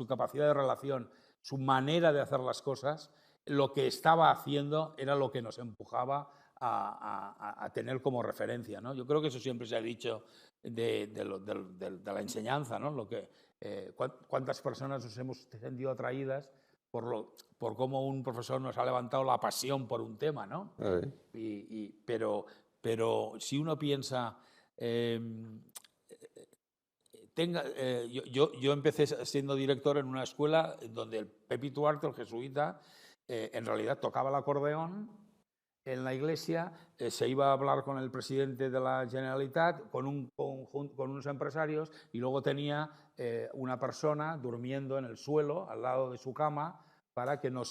capacidad de relación, su manera de hacer las cosas, lo que estaba haciendo era lo que nos empujaba a tener como referencia, ¿no? Yo creo que eso siempre se ha dicho de la enseñanza, ¿no? Cuántas personas nos hemos sentido atraídas por cómo un profesor nos ha levantado la pasión por un tema, ¿no? Pero si uno piensa... yo empecé siendo director en una escuela donde el Pepi Tuarte, el jesuita, en realidad tocaba el acordeón en la iglesia, se iba a hablar con el presidente de la Generalitat, con unos empresarios, y luego tenía una persona durmiendo en el suelo al lado de su cama para que no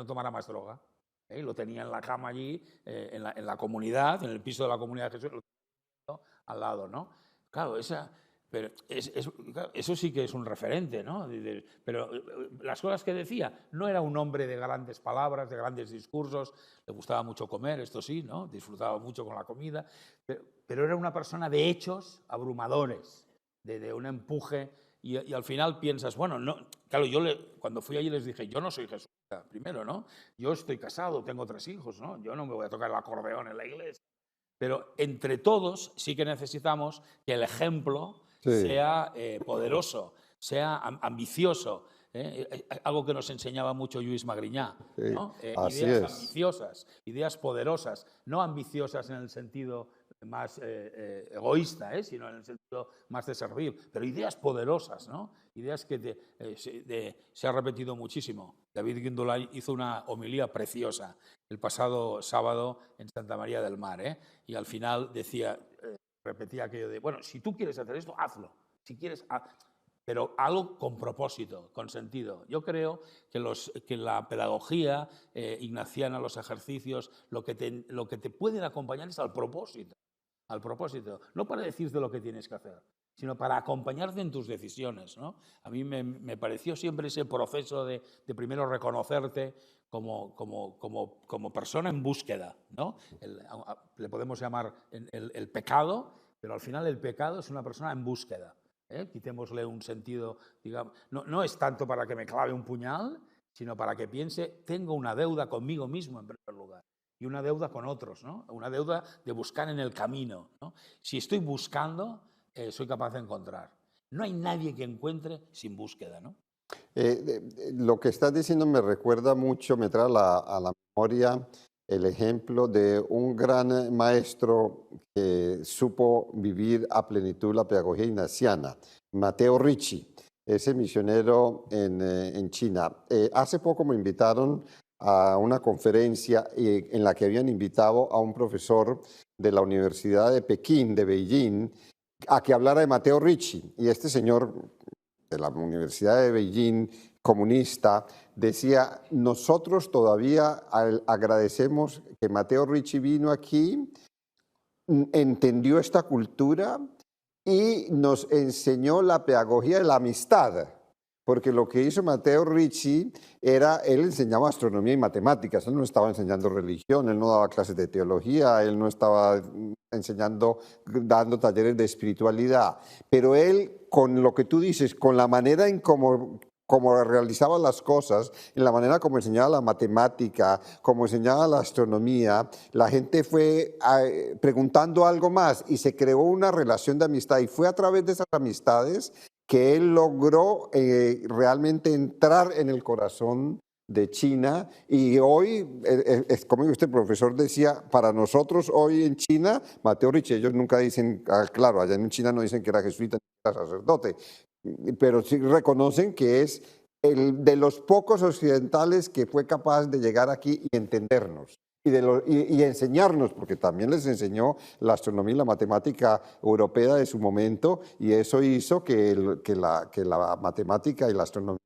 tomara más droga. Y lo tenía en la cama allí, en la comunidad, en el piso de la comunidad de Jesús, al lado, ¿no? Claro, pero eso sí que es un referente, ¿no? Pero las cosas que decía, no era un hombre de grandes palabras, de grandes discursos, le gustaba mucho comer, esto sí, ¿no? Disfrutaba mucho con la comida, pero era una persona de hechos abrumadores, de un empuje, y al final piensas, bueno, no, claro, cuando fui allí les dije, yo no soy jesuita, primero, ¿no? Yo estoy casado, tengo 3 hijos, ¿no? Yo no me voy a tocar el acordeón en la iglesia. Pero entre todos sí que necesitamos que el ejemplo sea poderoso, sea ambicioso, algo que nos enseñaba mucho Lluís Magriñá, ¿no? Ideas ambiciosas, ideas poderosas, no ambiciosas en el sentido más egoísta, sino en el sentido más de servir, pero ideas poderosas, ¿no? Ideas que se ha repetido muchísimo. David Guindolay hizo una homilía preciosa el pasado sábado en Santa María del Mar, y al final repetía aquello de, bueno, si tú quieres hacer esto, hazlo. Si quieres, pero algo con propósito, con sentido. Yo creo que la pedagogía ignaciana, los ejercicios, lo que te pueden acompañar es al propósito. Al propósito, no para decirte lo que tienes que hacer, sino para acompañarte en tus decisiones, ¿no? A mí me pareció siempre ese proceso de primero reconocerte como persona en búsqueda, ¿no? Le podemos llamar el pecado, pero al final el pecado es una persona en búsqueda. Quitémosle un sentido, digamos, no es tanto para que me clave un puñal, sino para que piense, tengo una deuda conmigo mismo en primer lugar. Y una deuda con otros, ¿no? Una deuda de buscar en el camino, ¿no? Si estoy buscando, soy capaz de encontrar. No hay nadie que encuentre sin búsqueda, ¿no? Lo que estás diciendo me recuerda mucho, me trae a la memoria el ejemplo de un gran maestro que supo vivir a plenitud la pedagogía ignaciana, Matteo Ricci, ese misionero en China. Hace poco me invitaron a una conferencia en la que habían invitado a un profesor de la Universidad de Pekín, de Beijing, a que hablara de Matteo Ricci. Y este señor de la Universidad de Beijing, comunista, decía, nosotros todavía agradecemos que Matteo Ricci vino aquí, entendió esta cultura y nos enseñó la pedagogía de la amistad. Porque lo que hizo Matteo Ricci él enseñaba astronomía y matemáticas, él no estaba enseñando religión, él no daba clases de teología, él no estaba dando talleres de espiritualidad, pero él, con lo que tú dices, con la manera en cómo realizaba las cosas, en la manera como enseñaba la matemática, como enseñaba la astronomía, la gente fue preguntando algo más y se creó una relación de amistad, y fue a través de esas amistades que él logró realmente entrar en el corazón de China, y hoy, es como usted, profesor, decía, para nosotros hoy en China, Mateo Ricci, ellos nunca dicen, claro, allá en China no dicen que era jesuita ni era sacerdote, pero sí reconocen que es el de los pocos occidentales que fue capaz de llegar aquí y entendernos. Y enseñarnos, porque también les enseñó la astronomía y la matemática europea de su momento, y eso hizo que la matemática y la astronomía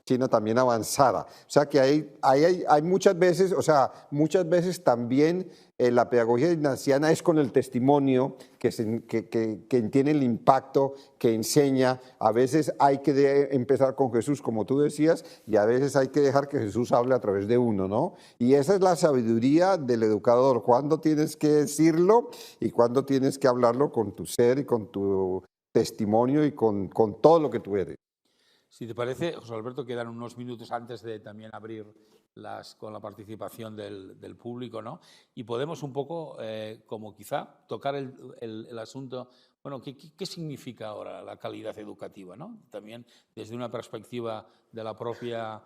china también avanzara. O sea que hay muchas veces, o sea, muchas veces también la pedagogía ignaciana es con el testimonio que tiene el impacto, que enseña. A veces hay que empezar con Jesús, como tú decías, y a veces hay que dejar que Jesús hable a través de uno, ¿no? Y esa es la sabiduría del educador, cuándo tienes que decirlo y cuándo tienes que hablarlo con tu ser y con tu testimonio y con todo lo que tú eres. Si te parece, José Alberto, quedan unos minutos antes de también abrir con la participación del público, ¿no? Y podemos un poco, como quizá, tocar el asunto, bueno, ¿qué significa ahora la calidad educativa, ¿no? También desde una perspectiva de la propia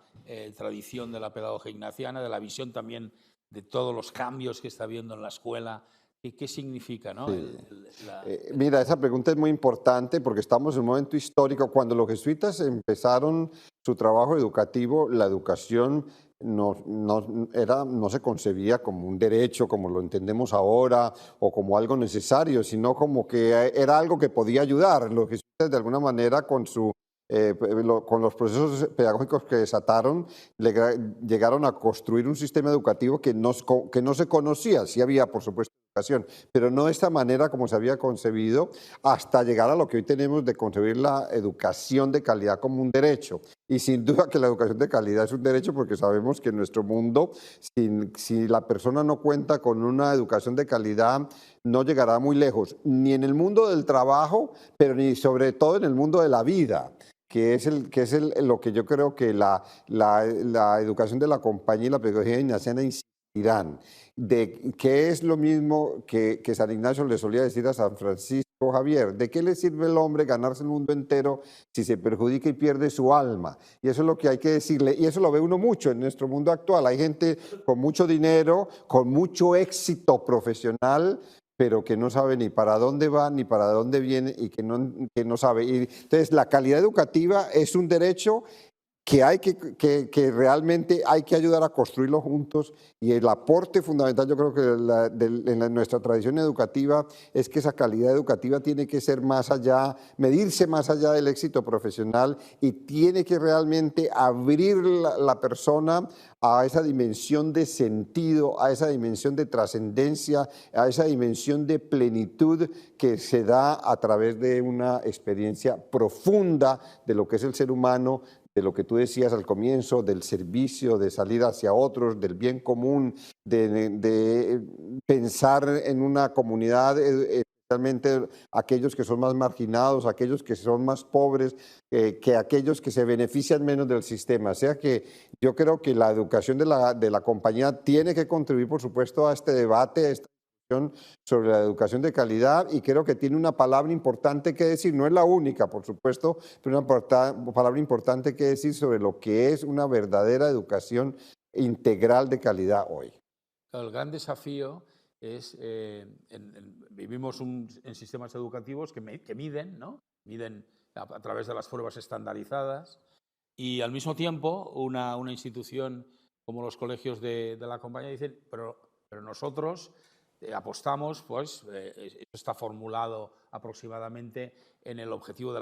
tradición de la pedagogía ignaciana, de la visión también de todos los cambios que está habiendo en la escuela. ¿Qué significa, ¿no? Sí. Mira, esa pregunta es muy importante porque estamos en un momento histórico. Cuando los jesuitas empezaron su trabajo educativo, la educación no se concebía como un derecho, como lo entendemos ahora, o como algo necesario, sino como que era algo que podía ayudar. Los jesuitas, de alguna manera, con los procesos pedagógicos que desataron, llegaron a construir un sistema educativo que no se conocía. Sí había, por supuesto, educación, pero no de esta manera como se había concebido, hasta llegar a lo que hoy tenemos de concebir la educación de calidad como un derecho. Y sin duda que la educación de calidad es un derecho, porque sabemos que en nuestro mundo, si la persona no cuenta con una educación de calidad, no llegará muy lejos, ni en el mundo del trabajo, pero ni sobre todo en el mundo de la vida, que es lo que yo creo que la educación de la compañía y la pedagogía ignaciana insistirán, de que es lo mismo que San Ignacio le solía decir a San Francisco Javier: ¿de qué le sirve al hombre ganarse el mundo entero si se perjudica y pierde su alma? Y eso es lo que hay que decirle, y eso lo ve uno mucho en nuestro mundo actual. Hay gente con mucho dinero, con mucho éxito profesional, pero que no sabe ni para dónde va, ni para dónde viene, y que no sabe. Y entonces, la calidad educativa es un derecho que realmente hay que ayudar a construirlo juntos, y el aporte fundamental, yo creo que en nuestra tradición educativa, es que esa calidad educativa tiene que ser más allá, medirse más allá del éxito profesional, y tiene que realmente abrir la persona a esa dimensión de sentido, a esa dimensión de trascendencia, a esa dimensión de plenitud que se da a través de una experiencia profunda de lo que es el ser humano, de lo que tú decías al comienzo, del servicio, de salir hacia otros, del bien común, de pensar en una comunidad, especialmente aquellos que son más marginados, aquellos que son más pobres, que aquellos que se benefician menos del sistema. O sea que yo creo que la educación de la compañía tiene que contribuir, por supuesto, a este debate, a esta sobre la educación de calidad, y creo que tiene una palabra importante que decir. No es la única, por supuesto, pero una palabra importante que decir sobre lo que es una verdadera educación integral de calidad hoy. El gran desafío es, vivimos en sistemas educativos que miden, ¿no? Miden a través de las pruebas estandarizadas, y al mismo tiempo una institución como los colegios de la compañía dicen, pero nosotros apostamos, pues, esto está formulado aproximadamente en el objetivo de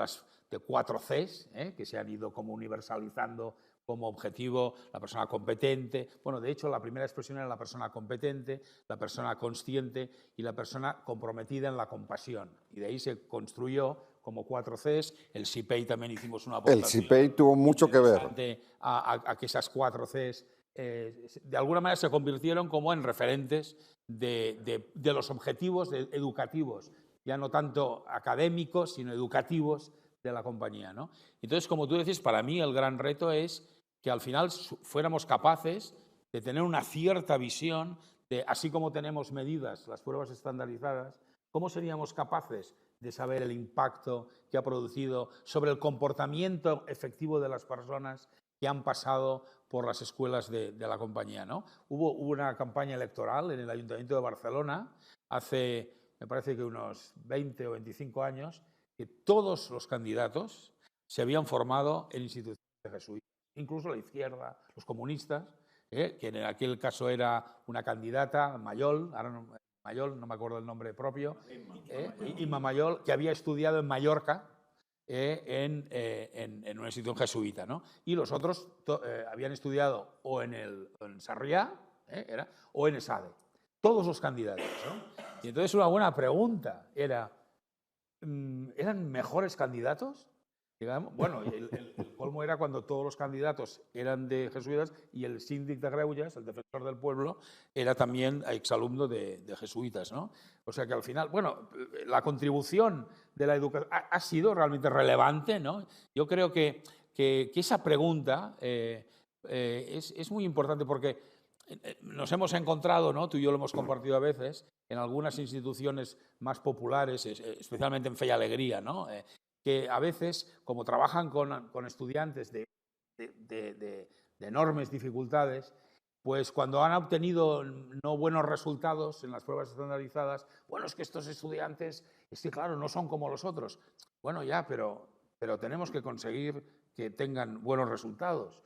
4 Cs, que se han ido como universalizando como objetivo: la persona competente. Bueno, de hecho, la primera expresión era la persona competente, la persona consciente y la persona comprometida en la compasión. Y de ahí se construyó como 4 Cs. El CIPEI también hicimos una aportación. El CIPEI tuvo mucho que ver. A que esas 4 Cs de alguna manera se convirtieron como en referentes de los objetivos educativos, ya no tanto académicos, sino educativos de la compañía, ¿no? Entonces, como tú decís, para mí el gran reto es que al final fuéramos capaces de tener una cierta visión de, así como tenemos medidas, las pruebas estandarizadas, ¿cómo seríamos capaces de saber el impacto que ha producido sobre el comportamiento efectivo de las personas que han pasado por las escuelas de la compañía, ¿no? Hubo una campaña electoral en el Ayuntamiento de Barcelona hace, me parece que unos 20 o 25 años, que todos los candidatos se habían formado en instituciones jesuitas, incluso la izquierda, los comunistas, que en aquel caso era una candidata, Mayol, ahora no, Mayol, no me acuerdo el nombre propio, Inma Mayol, que había estudiado en Mallorca, en una institución jesuita, ¿no? Y los otros habían estudiado o en Sarriá, o en ESADE. Todos los candidatos, ¿no? Y entonces una buena pregunta era, ¿eran mejores candidatos? Digamos, bueno, el colmo era cuando todos los candidatos eran de jesuitas y el síndic de Greuges, el defensor del pueblo, era también exalumno de jesuitas, ¿no? O sea que al final, bueno, la contribución de la educación ha sido realmente relevante, ¿no? Yo creo que esa pregunta es muy importante porque nos hemos encontrado, ¿no? Tú y yo lo hemos compartido a veces, en algunas instituciones más populares, especialmente en Fe y Alegría, ¿no? Que a veces, como trabajan con estudiantes de enormes dificultades, pues cuando han obtenido no buenos resultados en las pruebas estandarizadas, bueno, es que estos estudiantes, es que claro, no son como los otros. Bueno, ya, pero tenemos que conseguir que tengan buenos resultados,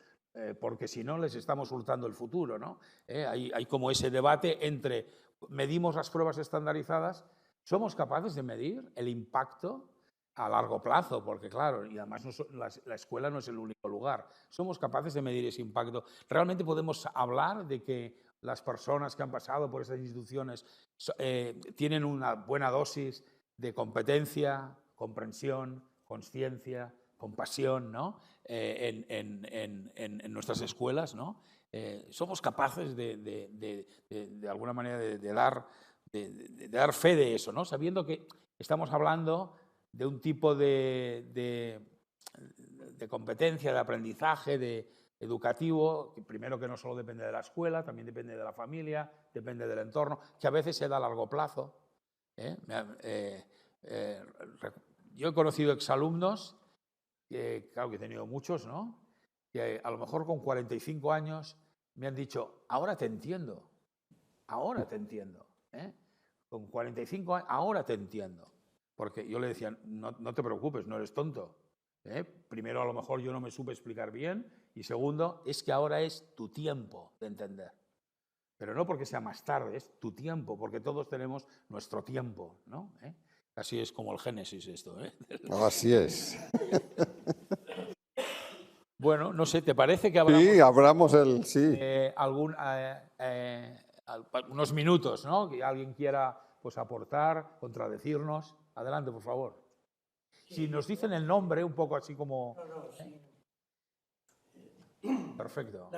porque si no les estamos hurtando el futuro, ¿no? Hay como ese debate entre medimos las pruebas estandarizadas, ¿somos capaces de medir el impacto a largo plazo? Porque claro, y además la escuela no es el único lugar. ¿Somos capaces de medir ese impacto? ¿Realmente podemos hablar de que las personas que han pasado por esas instituciones tienen una buena dosis de competencia, comprensión, conciencia, compasión, ¿no? En nuestras escuelas, ¿no? ¿Somos capaces de alguna manera de dar fe de eso, ¿no? Sabiendo que estamos hablando de un tipo de competencia, de aprendizaje, educativo, que primero que no solo depende de la escuela, también depende de la familia, depende del entorno, que a veces se da a largo plazo. Yo he conocido exalumnos, claro que he tenido muchos, ¿no? Que a lo mejor con 45 años me han dicho, ahora te entiendo, ¿eh? Con 45 años, ahora te entiendo. Porque yo le decía, no te preocupes, no eres tonto. Primero, a lo mejor yo no me supe explicar bien y segundo, es que ahora es tu tiempo de entender. Pero no porque sea más tarde, es tu tiempo, porque todos tenemos nuestro tiempo, ¿no? Así es como el Génesis esto, ¿eh? Así es. Bueno, no sé, ¿te parece que hablamos? Sí, abramos el... Sí. Unos minutos, ¿no? Que alguien quiera pues, aportar, contradecirnos. Adelante, por favor. Sí. Si nos dicen el nombre, un poco así como... Sí. Perfecto.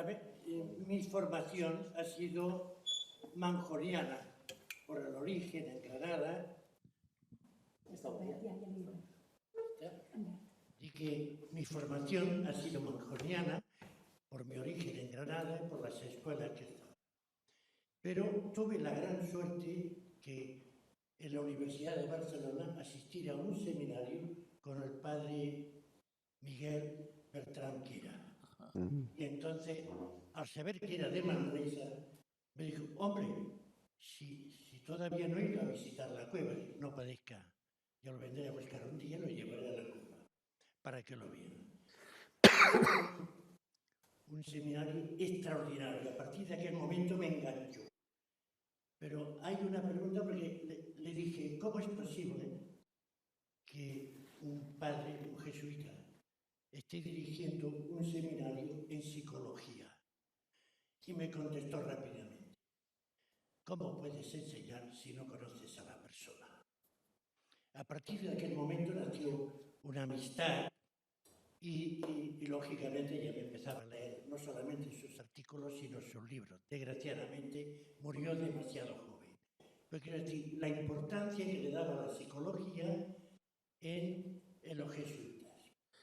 Mi formación ha sido manjoriana, por el origen en Granada. Y que mi formación ha sido manjoriana por mi origen en Granada y por las escuelas que he estado. Pero tuve la gran suerte que en la Universidad de Barcelona asistir a un seminario con el padre Miguel Bertran Quira. Y entonces, al saber que era de Manresa, me dijo, hombre, si todavía no he ido a visitar la cueva, no padezca, yo lo vendré a buscar un día y lo llevaré a la cueva, para que lo vean. Un seminario extraordinario, a partir de aquel momento me enganchó. Pero hay una pregunta, porque le dije, ¿cómo es posible que un padre, un jesuita, esté dirigiendo un seminario en psicología? Y me contestó rápidamente, ¿cómo puedes enseñar si no conoces a la persona? A partir de aquel momento nació una amistad y lógicamente ya me empezaba a leer no solamente sus artículos, sino sus libros. Desgraciadamente murió demasiado joven. Pero quiero decir, la importancia que le daba la psicología en los jesuitas.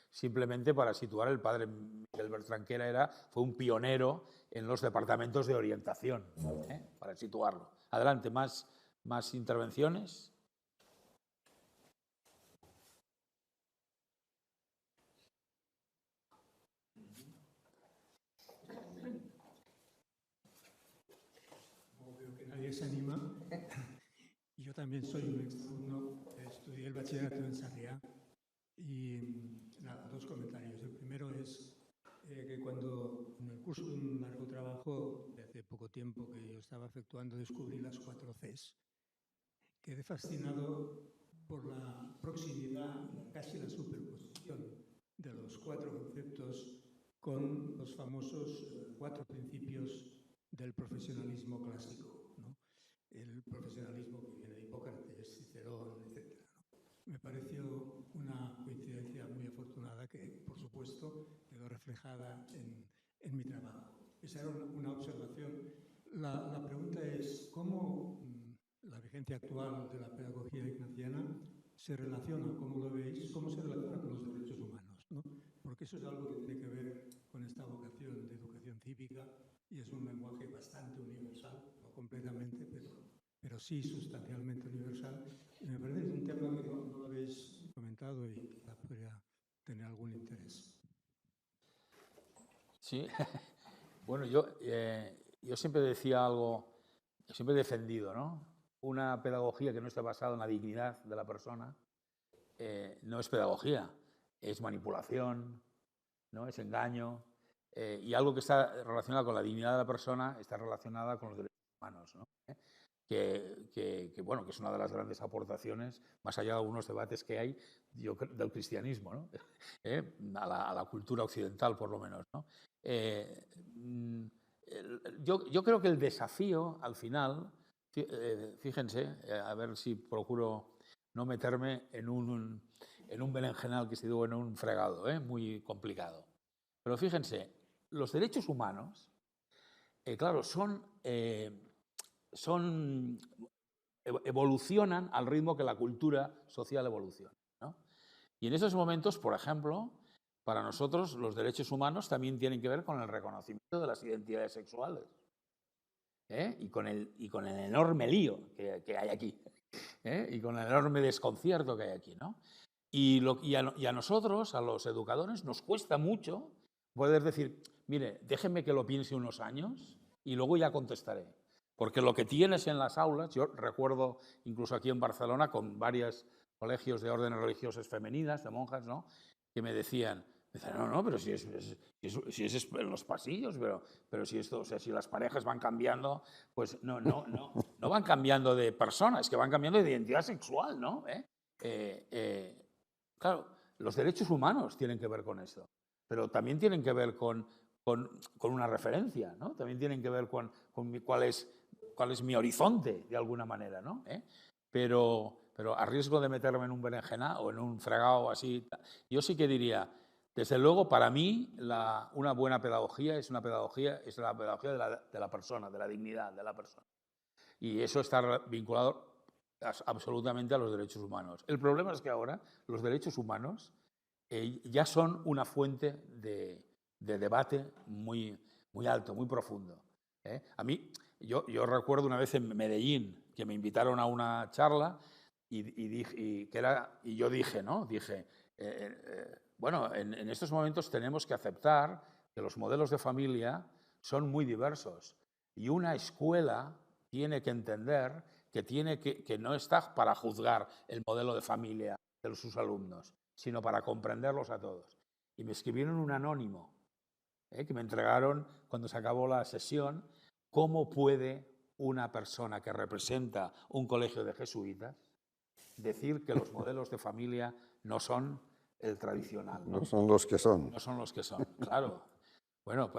Simplemente para situar, el padre Miguel Bertran Quera fue un pionero en los departamentos de orientación, para situarlo. Adelante, más intervenciones. nadie se anima. Yo también soy un exalumno, estudié el bachillerato en Sarriá y nada, dos comentarios. El primero es que cuando en el curso de un largo trabajo de hace poco tiempo que yo estaba efectuando descubrí las 4 Cs. Quedé fascinado por la proximidad, casi la superposición de los 4 conceptos con los famosos 4 principios del profesionalismo clásico, ¿no? El profesionalismo que viene de Hipócrates, Cicerón, etc. Me pareció una coincidencia muy afortunada que, por supuesto, quedó reflejada en mi trabajo. Esa era una observación. La pregunta es, ¿cómo la vigencia actual de la pedagogía ignaciana se relaciona, cómo lo veis, cómo se relaciona con los derechos humanos, ¿no? Porque eso es algo que tiene que ver con esta vocación de educación cívica y es un lenguaje bastante universal, no completamente, pero sí sustancialmente universal. Y me parece que es un tema que no lo habéis comentado y quizá podría tener algún interés. Sí, bueno, yo siempre decía algo, siempre he defendido, ¿no? Una pedagogía que no esté basada en la dignidad de la persona no es pedagogía, es manipulación, ¿no? Es engaño, y algo que está relacionado con la dignidad de la persona está relacionada con los derechos humanos, ¿no? Bueno, que es una de las grandes aportaciones, más allá de algunos debates que hay del cristianismo, ¿no? A la cultura occidental, por lo menos, ¿no? Yo creo que el desafío, al final, fíjense, a ver si procuro no meterme en un berenjenal, que se digo, en un fregado, muy complicado. Pero fíjense, los derechos humanos, claro, evolucionan al ritmo que la cultura social evoluciona, ¿no? Y en esos momentos, por ejemplo, para nosotros los derechos humanos también tienen que ver con el reconocimiento de las identidades sexuales, y con el enorme lío que hay aquí, y con el enorme desconcierto que hay aquí, ¿no? Y a nosotros, a los educadores, nos cuesta mucho poder decir, mire, déjenme que lo piense unos años y luego ya contestaré. Porque lo que tienes en las aulas, yo recuerdo incluso aquí en Barcelona con varios colegios de órdenes religiosas femeninas, de monjas, ¿no? Que me decían, no, pero si es en los pasillos, pero si esto, o sea, si las parejas van cambiando, pues no van cambiando de persona, es que van cambiando de identidad sexual, ¿no? Claro, los derechos humanos tienen que ver con esto, pero también tienen que ver con una referencia, ¿no? También tienen que ver con cuál es mi horizonte, de alguna manera, ¿no? Pero a riesgo de meterme en un berenjena o en un fregado así, yo sí que diría, desde luego, para mí, una buena pedagogía es la pedagogía de la persona, de la dignidad de la persona. Y eso está vinculado absolutamente a los derechos humanos. El problema es que ahora los derechos humanos ya son una fuente de debate muy, muy alto, muy profundo. A mí, yo recuerdo una vez en Medellín que me invitaron a una charla y yo dije, ¿no? Bueno, en estos momentos tenemos que aceptar que los modelos de familia son muy diversos y una escuela tiene que entender que no está para juzgar el modelo de familia de sus alumnos, sino para comprenderlos a todos. Y me escribieron un anónimo que me entregaron cuando se acabó la sesión. ¿Cómo puede una persona que representa un colegio de jesuitas decir que los modelos de familia no son el tradicional? No son los que son. No son los que son, claro. Bueno,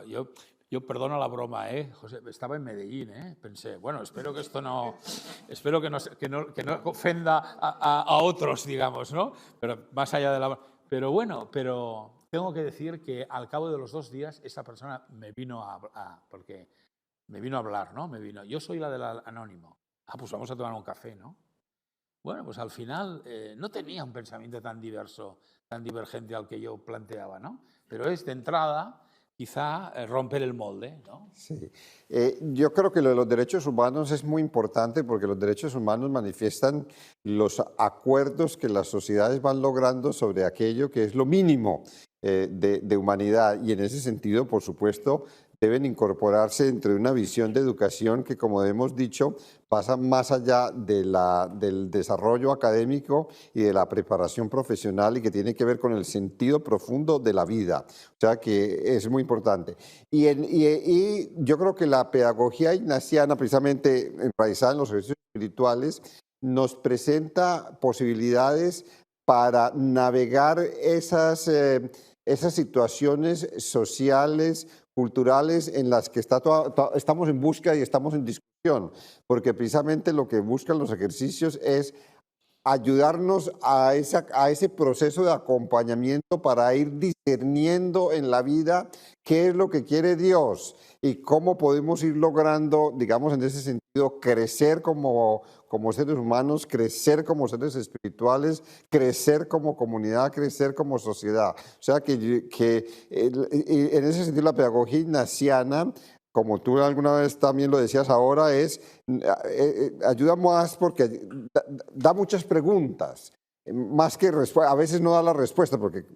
yo perdono la broma, José, estaba en Medellín, pensé, bueno, espero que esto no ofenda a otros, digamos, ¿no? Pero más allá de la... Pero bueno, tengo que decir que al cabo de los 2 días esa persona me vino porque me vino a hablar, ¿no? Yo soy la del anónimo. Pues vamos a tomar un café, ¿no? Bueno, pues al final no tenía un pensamiento tan divergente al que yo planteaba, ¿no? Pero es de entrada quizá romper el molde, ¿no? Sí. Yo creo que lo de los derechos humanos es muy importante porque los derechos humanos manifiestan los acuerdos que las sociedades van logrando sobre aquello que es lo mínimo de humanidad. Y en ese sentido, por supuesto, deben incorporarse dentro de una visión de educación que, como hemos dicho, pasa más allá del desarrollo académico y de la preparación profesional, y que tiene que ver con el sentido profundo de la vida. O sea que es muy importante. Y yo creo que la pedagogía ignaciana, precisamente enraizada en los ejercicios espirituales, nos presenta posibilidades para navegar esas situaciones sociales, culturales, en las que estamos en búsqueda y estamos en discusión, porque precisamente lo que buscan los ejercicios es ayudarnos a ese proceso de acompañamiento para ir discerniendo en la vida qué es lo que quiere Dios y cómo podemos ir logrando, digamos, en ese sentido, crecer como seres humanos, crecer como seres espirituales, crecer como comunidad, crecer como sociedad. O sea que en ese sentido la pedagogía ignaciana, como tú alguna vez también lo decías ahora, ayuda más porque da muchas preguntas, más que a veces no da la respuesta, porque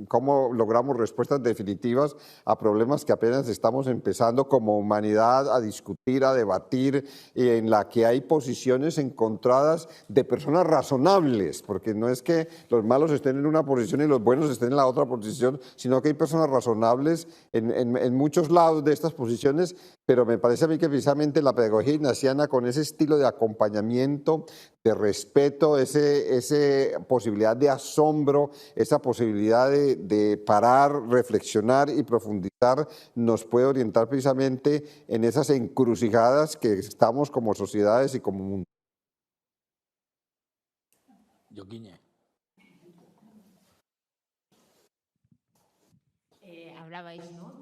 cómo logramos respuestas definitivas a problemas que apenas estamos empezando como humanidad a discutir, a debatir, y en la que hay posiciones encontradas de personas razonables, porque no es que los malos estén en una posición y los buenos estén en la otra posición, sino que hay personas razonables en muchos lados de estas posiciones. Pero me parece a mí que precisamente la pedagogía ignaciana, con ese estilo de acompañamiento, de respeto, esa posibilidad de asombro, esa posibilidad de parar, reflexionar y profundizar, nos puede orientar precisamente en esas encrucijadas que estamos como sociedades y como mundo. Yoquiñe. Hablabais, ¿no?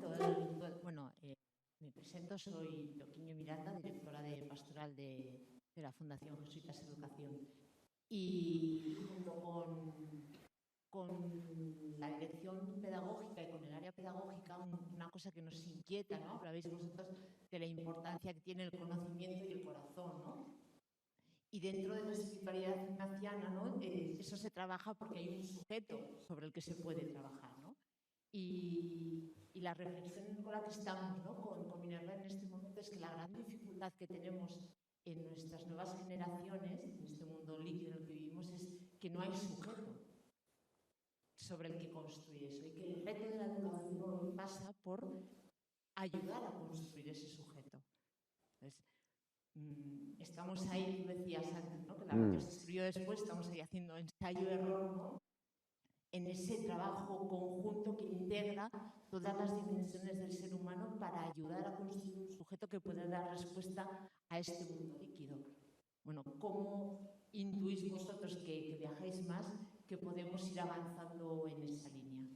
Me presento, soy Yoquiñe Miranda, directora de Pastoral de la Fundación Jesuitas Educación. Y junto con la dirección pedagógica y con el área pedagógica, una cosa que nos inquieta, ¿no? Hablabais vosotros de la importancia que tiene el conocimiento y el corazón, ¿no? Y dentro de la espiritualidad ignaciana, ¿no? Eso se trabaja porque hay un sujeto sobre el que se puede trabajar, ¿no? Y la reflexión con la que estamos, ¿no? con Minerva en este momento, es que la gran dificultad que tenemos en nuestras nuevas generaciones, en este mundo líquido en el que vivimos, es que no hay sujeto sobre el que construir eso, y que el reto de la educación hoy pasa por ayudar a construir ese sujeto. Entonces, estamos ahí, tú decías antes, ¿no? Que la radio se escribió después, estamos ahí haciendo ensayo-error, ¿no? En ese trabajo conjunto que integra todas las dimensiones del ser humano para ayudar a construir un sujeto que pueda dar respuesta a este mundo líquido. Bueno, ¿cómo intuís vosotros, que viajáis más, que podemos ir avanzando en esa línea?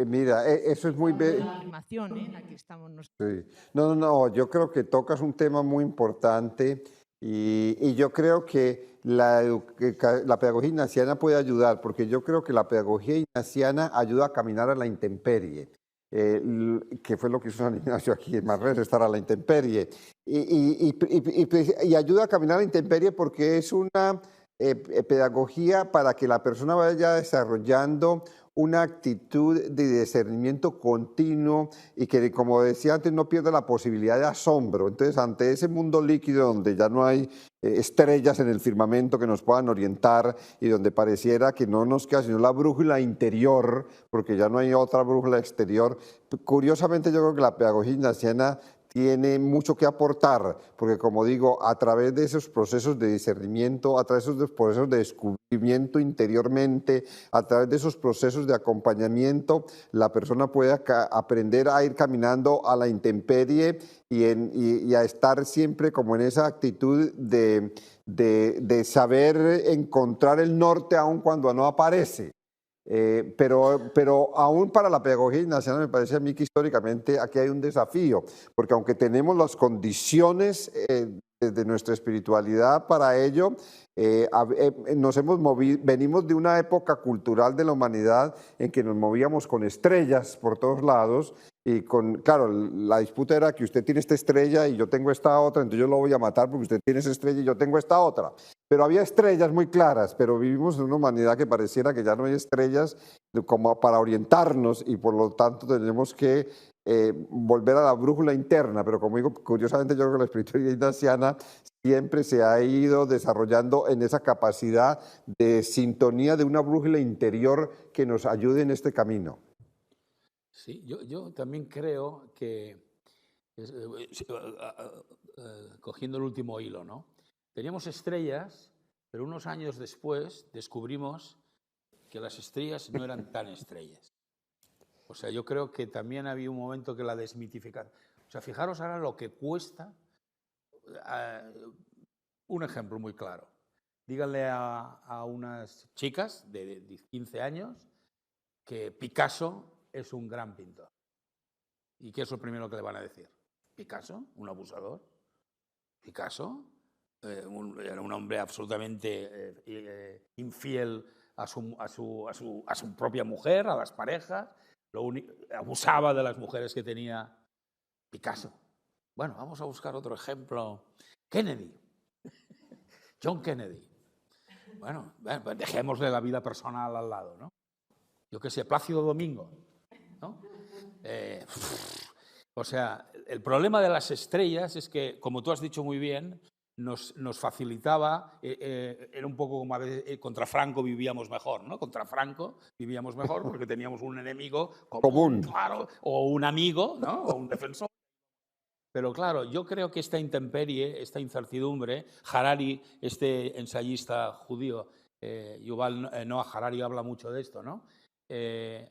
Mira, eso es muy... La afirmación, en la que estamos nosotros. Sí. No, yo creo que tocas un tema muy importante, y yo creo que la pedagogía ignaciana puede ayudar, porque yo creo que la pedagogía ignaciana ayuda a caminar a la intemperie, que fue lo que hizo San Ignacio aquí en Manresa, estar a la intemperie, y ayuda a caminar a la intemperie porque es una pedagogía para que la persona vaya desarrollando una actitud de discernimiento continuo y que, como decía antes, no pierda la posibilidad de asombro. Entonces, ante ese mundo líquido donde ya no hay estrellas en el firmamento que nos puedan orientar, y donde pareciera que no nos queda sino la brújula interior, porque ya no hay otra brújula exterior, curiosamente yo creo que la pedagogía ignaciana tiene mucho que aportar, porque, como digo, a través de esos procesos de discernimiento, a través de esos procesos de descubrimiento interiormente, a través de esos procesos de acompañamiento, la persona puede aprender a ir caminando a la intemperie y a estar siempre como en esa actitud de saber encontrar el norte aun cuando no aparece. Pero aún para la pedagogía ignaciana me parece a mí que históricamente aquí hay un desafío, porque aunque tenemos las condiciones de nuestra espiritualidad para ello, venimos de una época cultural de la humanidad en que nos movíamos con estrellas por todos lados, y claro, la disputa era que usted tiene esta estrella y yo tengo esta otra, entonces yo lo voy a matar porque usted tiene esa estrella y yo tengo esta otra. Pero había estrellas muy claras, pero vivimos en una humanidad que pareciera que ya no hay estrellas como para orientarnos, y por lo tanto tenemos que volver a la brújula interna, pero como digo, curiosamente yo creo que la espiritualidad ignaciana siempre se ha ido desarrollando en esa capacidad de sintonía de una brújula interior que nos ayude en este camino. Sí, yo también creo que, cogiendo el último hilo, ¿no? Teníamos estrellas, pero unos años después descubrimos que las estrellas no eran tan estrellas. O sea, yo creo que también había un momento que la desmitificaron. O sea, fijaros ahora lo que cuesta. Un ejemplo muy claro. Díganle a unas chicas de 15 años que Picasso es un gran pintor. ¿Y qué es lo primero que le van a decir? ¿Picasso? ¿Un abusador? ¿Picasso? Era un hombre absolutamente infiel a su propia mujer, a las parejas. Abusaba de las mujeres que tenía. Picasso. Bueno, vamos a buscar otro ejemplo. Kennedy. John Kennedy. Bueno, dejémosle la vida personal al lado, ¿no? Yo qué sé, Plácido Domingo, ¿no? O sea, el problema de las estrellas es que, como tú has dicho muy bien, nos facilitaba, era un poco como a veces, contra Franco vivíamos mejor, ¿no? Contra Franco vivíamos mejor porque teníamos un enemigo común. Claro, o un amigo, ¿no? O un defensor. Pero claro, yo creo que esta intemperie, esta incertidumbre, Harari, este ensayista judío, Yuval Noah Harari habla mucho de esto, ¿no?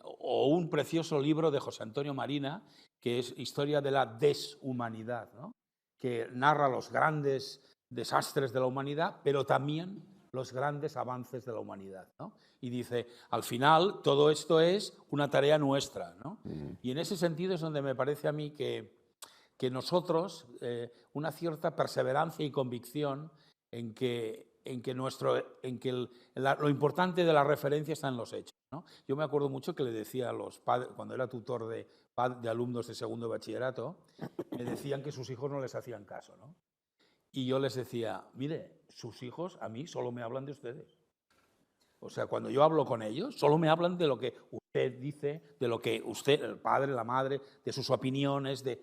O un precioso libro de José Antonio Marina, que es Historia de la deshumanidad, ¿no? Que narra los grandes desastres de la humanidad, pero también los grandes avances de la humanidad, ¿no? Y dice, al final, todo esto es una tarea nuestra, ¿no? Y en ese sentido es donde me parece a mí que nosotros, una cierta perseverancia y convicción en que lo importante de la referencia está en los hechos, ¿no? Yo me acuerdo mucho que le decía a los padres, cuando era tutor de alumnos de segundo de bachillerato, me decían que sus hijos no les hacían caso, ¿no? Y yo les decía, mire, sus hijos a mí solo me hablan de ustedes. O sea, cuando yo hablo con ellos, solo me hablan de lo que usted dice, de lo que usted, el padre, la madre, de sus opiniones, de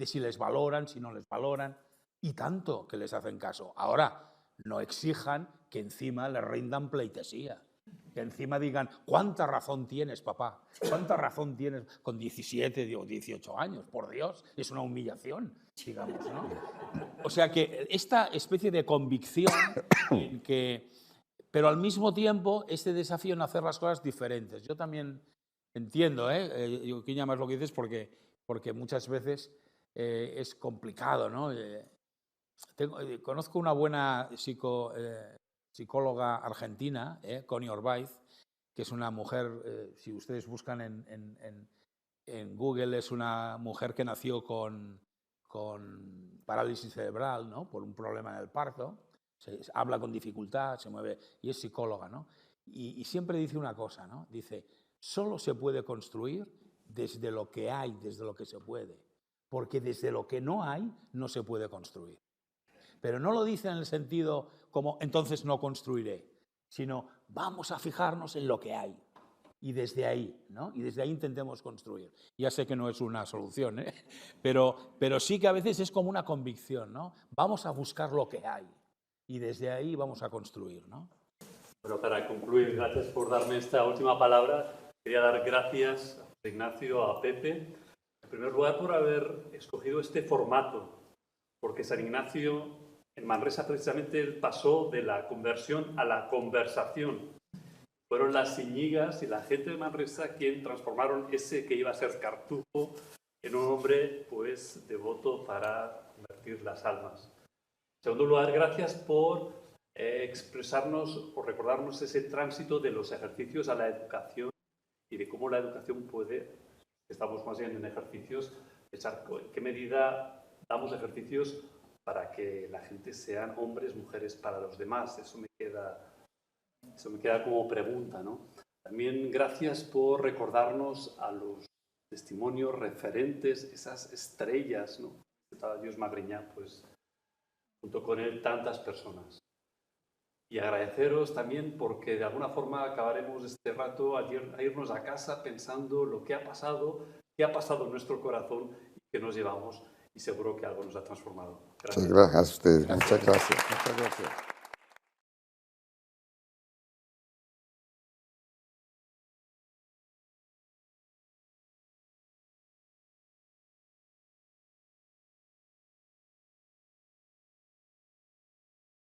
si les valoran, si no les valoran, y tanto que les hacen caso. Ahora, no exijan que encima les rindan pleitesía, que encima digan, ¿cuánta razón tienes, papá? ¿Cuánta razón tienes con 17 o 18 años? Por Dios, es una humillación, digamos, ¿no? O sea que esta especie de convicción en que... Pero al mismo tiempo, este desafío en hacer las cosas diferentes. Yo también entiendo, Eugenia, más lo que dices, porque muchas veces es complicado, ¿no? Conozco una buena psicóloga argentina, Connie Orbaiz, que es una mujer, si ustedes buscan en Google, es una mujer que nació con parálisis cerebral, ¿no? Por un problema en el parto. Habla con dificultad, se mueve y es psicóloga, ¿no? Y siempre dice una cosa, ¿no? Dice, solo se puede construir desde lo que hay, desde lo que se puede, porque desde lo que no hay no se puede construir. Pero no lo dice en el sentido como entonces no construiré, sino vamos a fijarnos en lo que hay y desde ahí, ¿no? Y desde ahí intentemos construir. Ya sé que no es una solución, pero sí que a veces es como una convicción, ¿no? Vamos a buscar lo que hay. Y desde ahí vamos a construir, ¿no? Bueno, para concluir, gracias por darme esta última palabra. Quería dar gracias a Ignacio, a Pepe, en primer lugar por haber escogido este formato, porque San Ignacio en Manresa precisamente pasó de la conversión a la conversación. Fueron las Iñigas y la gente de Manresa quien transformaron ese que iba a ser cartujo en un hombre pues devoto para convertir las almas. En segundo lugar, gracias por expresarnos o recordarnos ese tránsito de los ejercicios a la educación y de cómo la educación puede, estamos más bien en ejercicios, pensar en qué medida damos ejercicios para que la gente sean hombres, mujeres para los demás. Eso me queda como pregunta, ¿no? También gracias por recordarnos a los testimonios referentes, esas estrellas, ¿no? Estaba Dios Magriñá, pues junto con él tantas personas. Y agradeceros también porque de alguna forma acabaremos este rato a irnos a casa pensando lo que ha pasado qué ha pasado en nuestro corazón y qué nos llevamos, y seguro que algo nos ha transformado. Muchas gracias a ustedes. Muchas gracias. Muchas gracias.